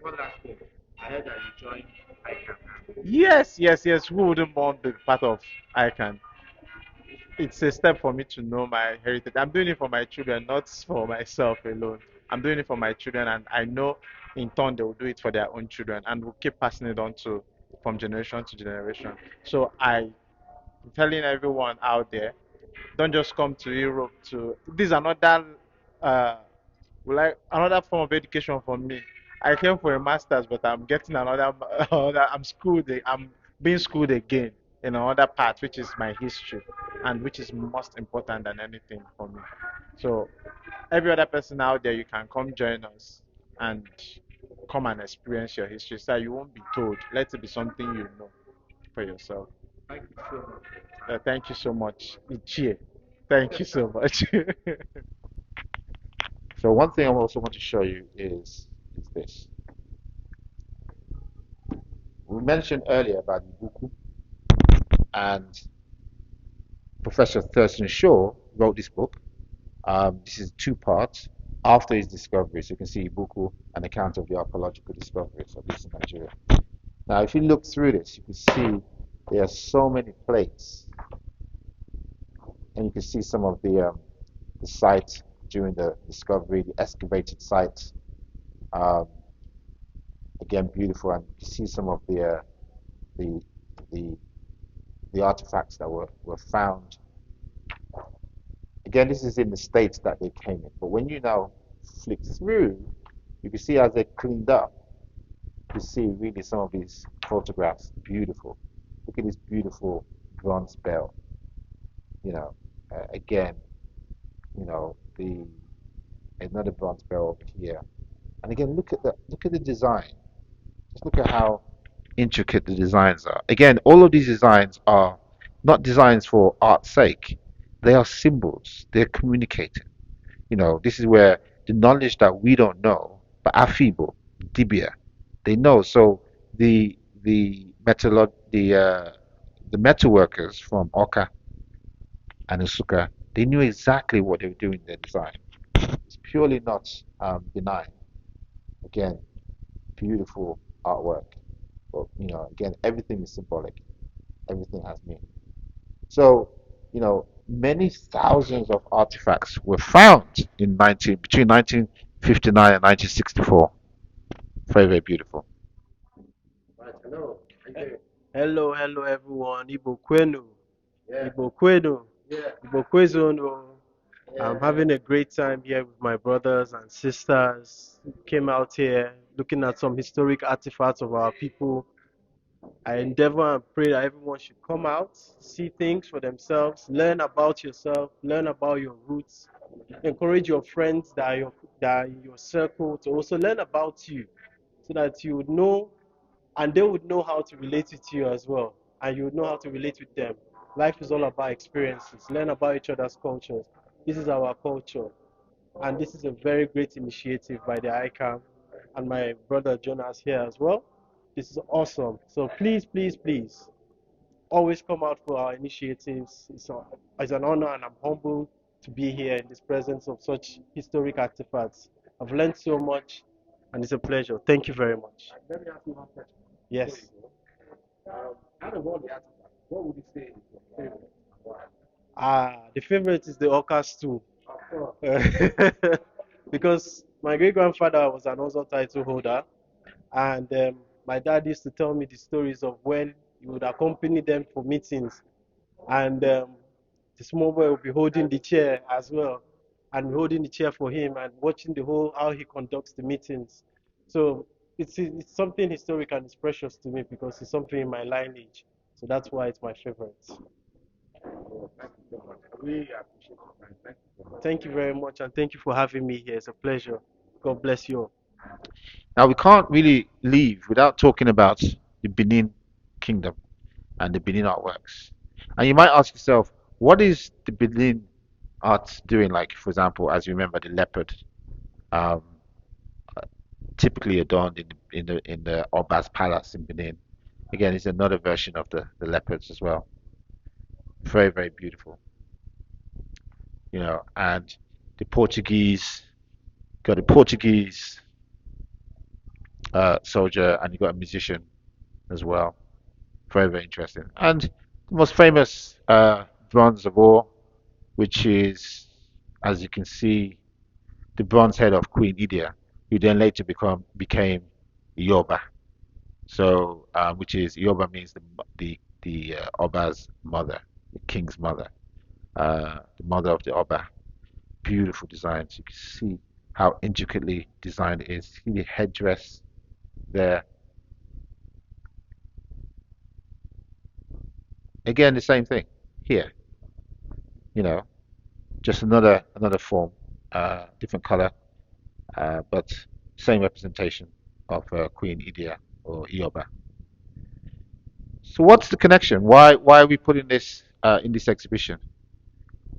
one last thing, I heard that you joined ICANN. Yes, yes, yes. Who wouldn't want to be part of ICANN? It's a step for me to know my heritage. I'm doing it for my children, not for myself alone. I'm doing it for my children, and I know in turn they will do it for their own children, and we'll keep passing it on to from generation to generation. So I'm telling everyone out there, don't just come to Europe to. These are not that. Uh, like another form of education for me. I came for a master's, but I'm getting I'm schooled. I'm being schooled again in another part, which is my history, and which is most important than anything for me. So every other person out there, you can come join us and come and experience your history. So you won't be told. Let it be something you know for yourself. Thank you so much. Thank you so much. Ichie. Thank you so much. So one thing I also want to show you is this. We mentioned earlier about Ibuku, and Professor Thurston Shaw wrote this book. This is two parts after his discovery. So you can see Ibuku, an account of the archaeological discoveries of Eastern Nigeria. Now, if you look through this, you can see there are so many plates, and you can see some of the sites during the discovery, the excavated sites. Um, Again, beautiful, and you can see some of the the the artifacts that were found. Again, this is in the states that they came in, but when you now flick through, you can see as they cleaned up, you see really some of these photographs beautiful. Look at this beautiful bronze bell. You know, again, the another bronze bell over here, and again, look at the design. Just look at how intricate the designs are. Again, all of these designs are not designs for art's sake. They are symbols. They're communicating. This is where the knowledge that we don't know, but Afibo, Dibia, they know. So the metal workers from Oka and Usuka, they knew exactly what they were doing in their design. It's purely not benign. Again, beautiful artwork. But again, everything is symbolic. Everything has meaning. So, many thousands of artifacts were found between 1959 and 1964. Very, very beautiful. Right, hello. Hello, everyone. Igbo Kwenu. Yeah. Igbo Kwenu. Yeah. Igbo Kwezono. Yeah. I'm having a great time here with my brothers and sisters. Came out here looking at some historic artifacts of our people. I endeavor and pray that everyone should come out, see things for themselves, learn about yourself, learn about your roots, encourage your friends that are in your circle to also learn about you so that you would know and they would know how to relate with you as well, and you would know how to relate with them. Life is all about experiences. Learn about each other's cultures. This is our culture, and this is a very great initiative by the ICAM and my brother Jonas here as well. This is awesome. So please, always come out for our initiatives. It's an honor, and I'm humbled to be here in this presence of such historic artifacts. I've learned so much, and it's a pleasure. Thank you very much. Let me ask you one question. Yes. Out of all the artifacts, what would you say is your favorite and why? The favorite is the Oka stool. Of course. Because my great grandfather was an Ozo title holder, and my dad used to tell me the stories of when he would accompany them for meetings, and the small boy would be holding the chair as well, and holding the chair for him and watching the whole how he conducts the meetings. So it's something historic and it's precious to me because it's something in my lineage. So that's why it's my favorite. Well, thank you so much. I really appreciate your time. Thank you so much. Thank you very much, and thank you for having me here. It's a pleasure. God bless you all. Now, we can't really leave without talking about the Benin Kingdom and the Benin artworks. And you might ask yourself, what is the Benin art doing? Like, for example, as you remember, the leopard, um, typically adorned in the Oba's palace in Benin. Again, it's another version of the leopards as well. Very, very beautiful. And the Portuguese, got a Portuguese soldier, and you got a musician as well. Very, very interesting. And the most famous bronze of all, which is, as you can see, the bronze head of Queen Idia, who then later became Yoba. So, which is Yoba means the Oba's mother, the king's mother, the mother of the Oba. Beautiful designs. You can see how intricately designed it is. See the headdress there. Again, the same thing here. You know, just another form, different color, but same representation of Queen Idia or Ioba. So what's the connection? Why are we putting this in this exhibition?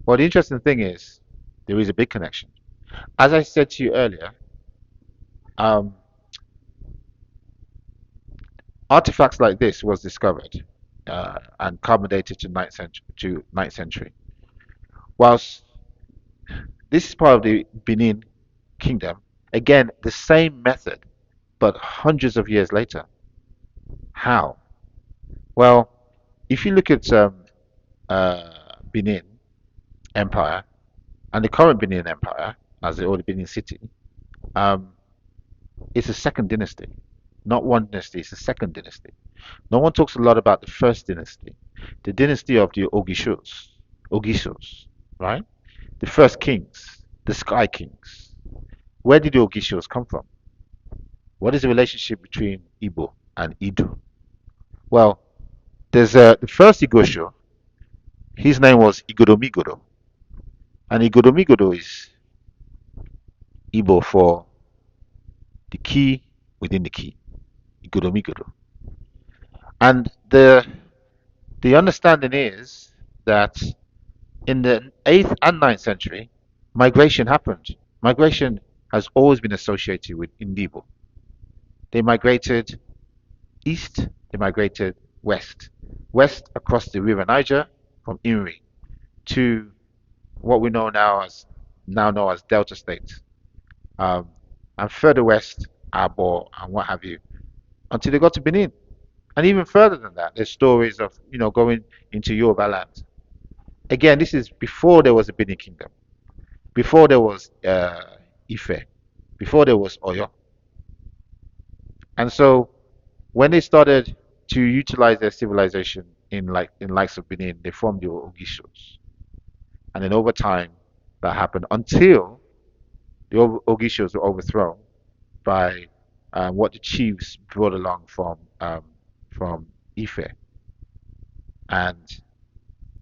Well, the interesting thing is there is a big connection. As I said to you earlier, um, artifacts like this was discovered and carbon dated to ninth century. Whilst this is part of the Benin Kingdom, again the same method, but hundreds of years later. How? Well, if you look at Benin Empire and the current Benin Empire, as the old Benin City, um, it's a second dynasty, not one dynasty. It's a second dynasty. No one talks a lot about the first dynasty, the dynasty of the Ogishos, right? The first kings, the Sky Kings. Where did the Ogishos come from? What is the relationship between Igbo and Idu? Well, there's the first Igosho. His name was Igodomigodo, and Igodomigodo is Igbo for the key within the key. Igodomigodo, and the understanding is that in the 8th and ninth century, migration happened. Migration has always been associated with Indibo. They migrated east, they migrated west. West across the River Niger from Inri to what we now know as Delta states. Um, and further west, Abo and what have you, until they got to Benin. And even further than that, there's stories of, going into Yoruba land. Again, this is before there was a Benin kingdom, before there was Ife, before there was Oyo. And so when they started to utilize their civilization in likes of Benin, they formed the Ogishos. And then over time, that happened until the Ogishos were overthrown by what the chiefs brought along from Ife, and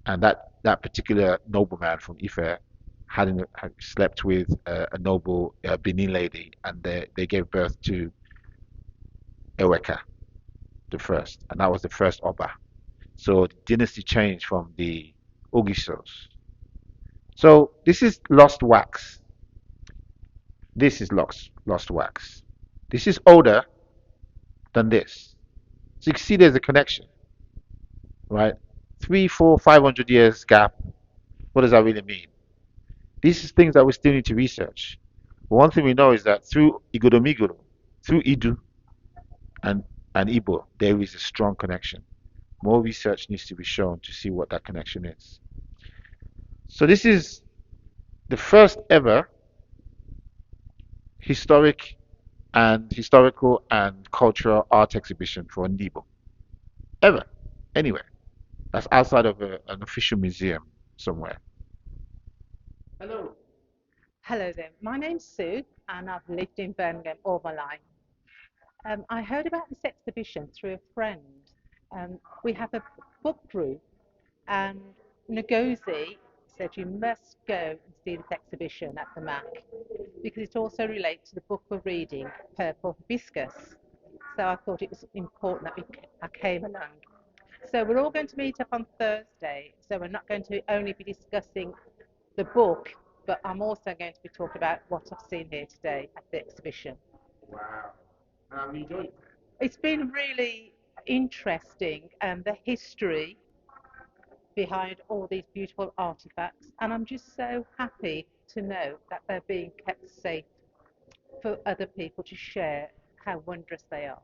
that particular nobleman from Ife had slept with a noble Benin lady, and they gave birth to Eweka the first, and that was the first Oba. So the dynasty changed from the Ogishos. So this is lost wax. This is lost wax. This is older than this. So you can see there's a connection, right? 3, 4, 500 years gap. What does that really mean? These are things that we still need to research. But one thing we know is that through Igodomigoro, through Idu and Igbo, there is a strong connection. More research needs to be shown to see what that connection is. So this is the first ever historical and cultural art exhibition for Ndibo ever, anywhere. That's outside of an official museum somewhere. Hello. Hello there, my name's Sue and I've lived in Birmingham all my life. I heard about this exhibition through a friend. We have a book group and Ngozi said you must go and see this exhibition at the MAC because it also relates to the book we're reading, Purple Hibiscus. So I thought it was important that I came along. So we're all going to meet up on Thursday, so we're not going to only be discussing the book, but I'm also going to be talking about what I've seen here today at the exhibition. Wow. Have you enjoyed it? It's been really interesting, and the history behind all these beautiful artifacts, and I'm just so happy to know that they're being kept safe for other people to share how wondrous they are.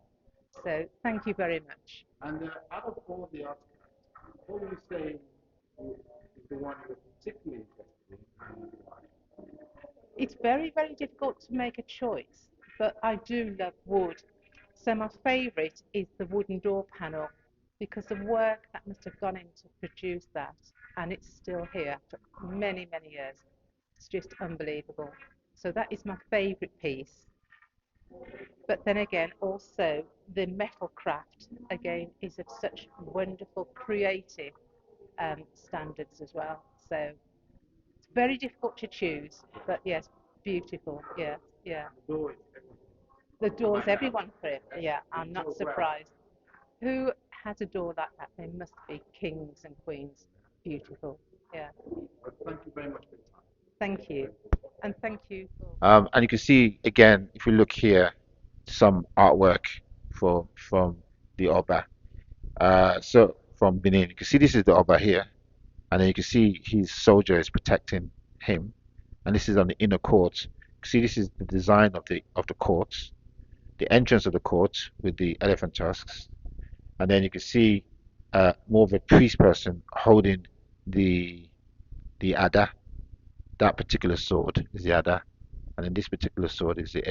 So thank you very much. And out of all the artifacts, what would you say is the one you're particularly interested in and why? It's very, very difficult to make a choice, but I do love wood. So my favourite is the wooden door panel because the work that must have gone in to produce that, and it's still here after many, many years. It's just unbelievable. So that is my favourite piece. But then again, also the metal craft again is of such wonderful creative standards as well. So it's very difficult to choose, but yes, beautiful. Yeah, yeah. The doors, everyone for it. Yeah, I'm not surprised. Who has a door like that? They must be kings and queens. Beautiful. Yeah. Thank you very much for your time. Thank you. And thank you for. And you can see again, if you look here, some artwork from the Oba. So from Benin, you can see this is the Oba here, and then you can see his soldier is protecting him, and this is on the inner court. You can see this is the design of the court, the entrance of the court with the elephant tusks, and then you can see more of a priest person holding the Ada. That particular sword is the Ada, and then this particular sword is the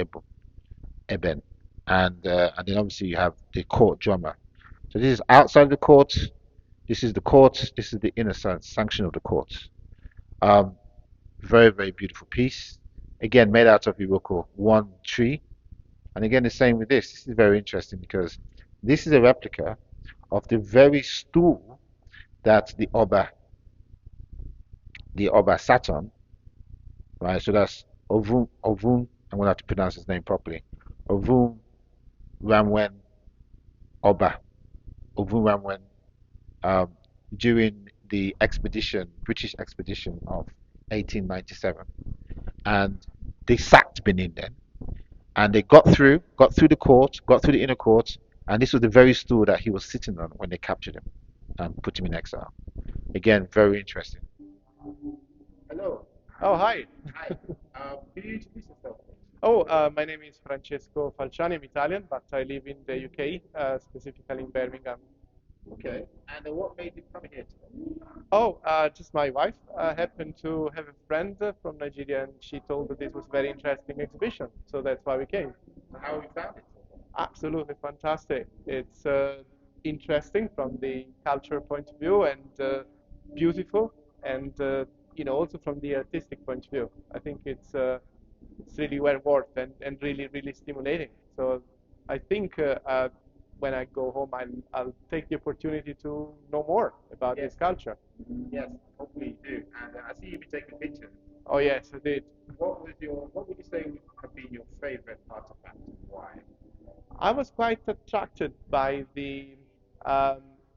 Eben, and then obviously you have the court drummer. So this is outside the court. This is the court. This is the inner sanction of the court. Very, very beautiful piece. Again, made out of Iroko one tree. And again, the same with this. This is very interesting because this is a replica of the very stool that the Oba sat on. Right. So that's Ovun. I'm gonna have to pronounce his name properly. Ovun Ramwen Oba. Ovun Ramwen. During the British expedition of 1897, and they sacked Benin then, and they got through the court, got through the inner court, and this was the very stool that he was sitting on when they captured him and put him in exile. Again, very interesting. Hello. Oh, hi. Hi. Can you introduce yourself? Oh, my name is Francesco Falciani. I'm Italian, but I live in the UK, specifically in Birmingham. Okay. And what made you come here today? Oh, just my wife. I happened to have a friend from Nigeria, and she told that this was a very interesting exhibition, so that's why we came. How have you found it? Absolutely fantastic. It's interesting from the cultural point of view, and beautiful, and also from the artistic point of view. I think it's really well worth and really, really stimulating. So I think when I go home, I'll take the opportunity to know more about this culture. Yes, hopefully you do. And I see you be taking pictures. Oh yes, I did. What would you say have been your favorite artifact and why? I was quite attracted by the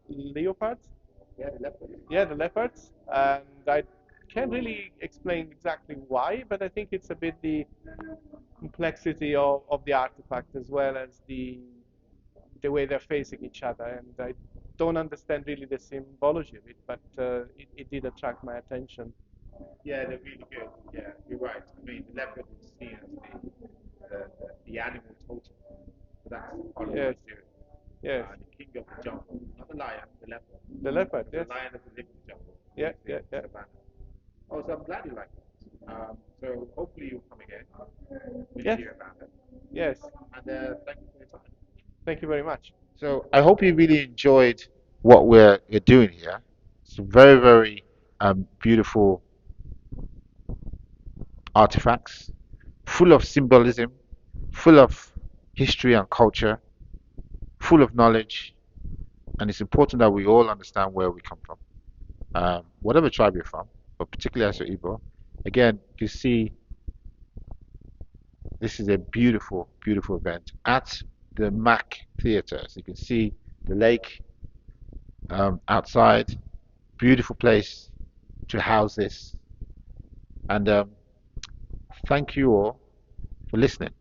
leopards. Yeah, the leopards. Yeah, the leopards, and I can't really explain exactly why, but I think it's a bit the complexity of the artifact as well as the way they're facing each other, and I don't understand really the symbology of it, but it did attract my attention. Yeah, they're really good. Yeah, you're right. I mean, the leopard is seen as the animal totem. So that's part of Yes. Nigeria. Yes. The king of the jungle, not the lion, the leopard. The leopard, yes. The lion doesn't live in the jungle. Yeah, yeah, yeah. Oh, so I'm glad you like it. So hopefully you'll come again. We'll Yes. hear about it. Yes. And thank you for your time. Thank you very much. So I hope you really enjoyed what we're doing here. It's very, very beautiful artifacts, full of symbolism, full of history and culture, full of knowledge, and it's important that we all understand where we come from, whatever tribe you're from, but particularly as you're Igbo. Again, you see, this is a beautiful, beautiful event at the MAC Theatre. So you can see the lake outside, beautiful place to house this, and thank you all for listening.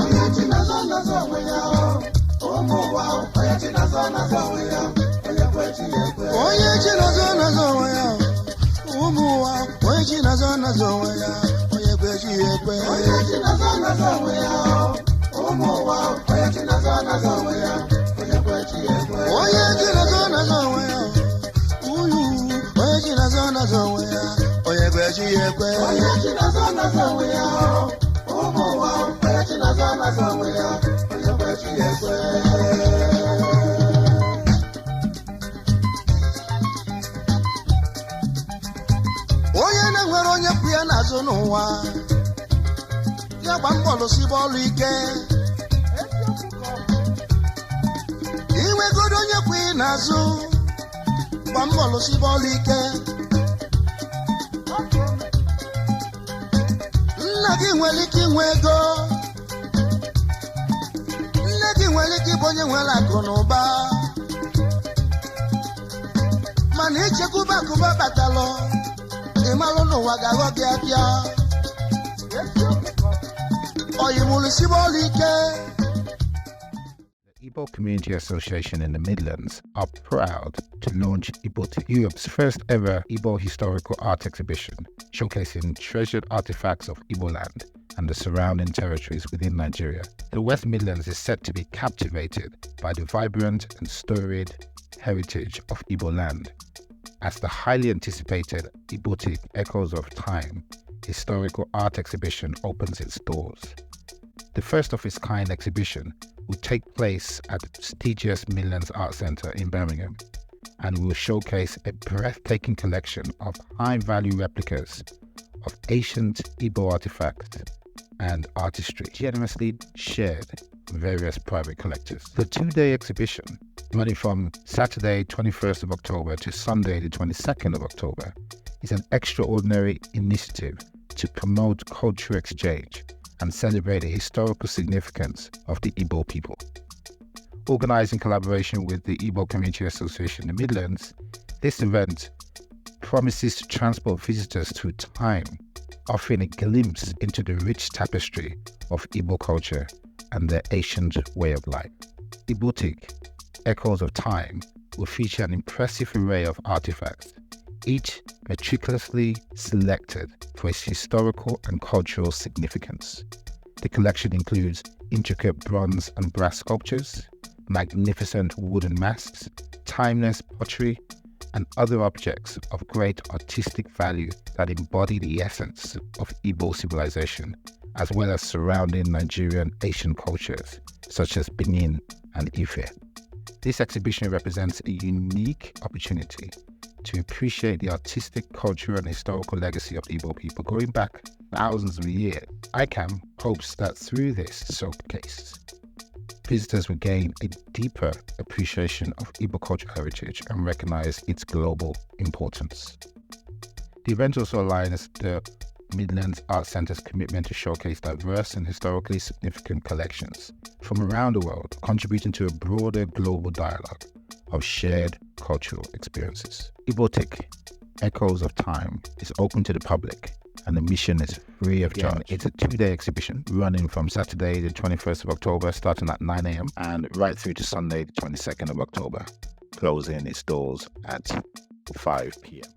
Onye chinazo nazo ya, ụmụ ụwa. Onye chinazo nazo ya, onye kwechi ekwe. Onye chinazo nazo ya, ụmụ ụwa. Onye chinazo nazo ya, onye kwechi ekwe. Onye chinazo nazo ya. kwechi ekwe onye chinazo nazo onwe ya ụmụ ụwa onye chinazo nazo onwe ya onye kwechi ekwe onye na-enwere onye kwu ya n'azụ n'ụwa ya gba mbọ lụsiba ọlụ ike inwegodo onye kwu ya n'azụ gba mbọ lụsiba ọlụ ike nna gị nwere ike inwe ego nne gị nwere ike ịbụ onye nwere akụ na ụba mana ichekwuba akụba batalụ ịmalụ n'ụwa ga-aghọ gị apịa oyimụlụsiba ọlụ ike. The Igbo Community Association in the Midlands are proud to launch Igbotiq, Europe's first ever Igbo historical art exhibition, showcasing treasured artifacts of Igboland and the surrounding territories within Nigeria. The West Midlands is set to be captivated by the vibrant and storied heritage of Igboland, as the highly anticipated Igbotiq Echoes of Time historical art exhibition opens its doors. The first of its kind exhibition will take place at the prestigious Midlands Art Centre in Birmingham and will showcase a breathtaking collection of high-value replicas of ancient Igbo artifacts and artistry, generously shared with various private collectors. The two-day exhibition, running from Saturday 21st of October to Sunday the 22nd of October, is an extraordinary initiative to promote cultural exchange and celebrate the historical significance of the Igbo people. Organised in collaboration with the Igbo Community Association in the Midlands, this event promises to transport visitors through time, offering a glimpse into the rich tapestry of Igbo culture and their ancient way of life. Igbotiq, Echoes of Time, will feature an impressive array of artifacts, each meticulously selected for its historical and cultural significance. The collection includes intricate bronze and brass sculptures, magnificent wooden masks, timeless pottery, and other objects of great artistic value that embody the essence of Igbo civilization, as well as surrounding Nigerian Asian cultures, such as Benin and Ife. This exhibition represents a unique opportunity to appreciate the artistic, cultural, and historical legacy of the Igbo people going back thousands of years. ICAM hopes that through this showcase, visitors will gain a deeper appreciation of Igbo cultural heritage and recognize its global importance. The event also aligns the Midlands Art Centre's commitment to showcase diverse and historically significant collections from around the world, contributing to a broader global dialogue of shared cultural experiences. Igbotiq, Echoes of Time, is open to the public and the mission is free of charge. It's a two-day exhibition running from Saturday the 21st of October starting at 9 a.m. and right through to Sunday the 22nd of October, closing its doors at 5 p.m.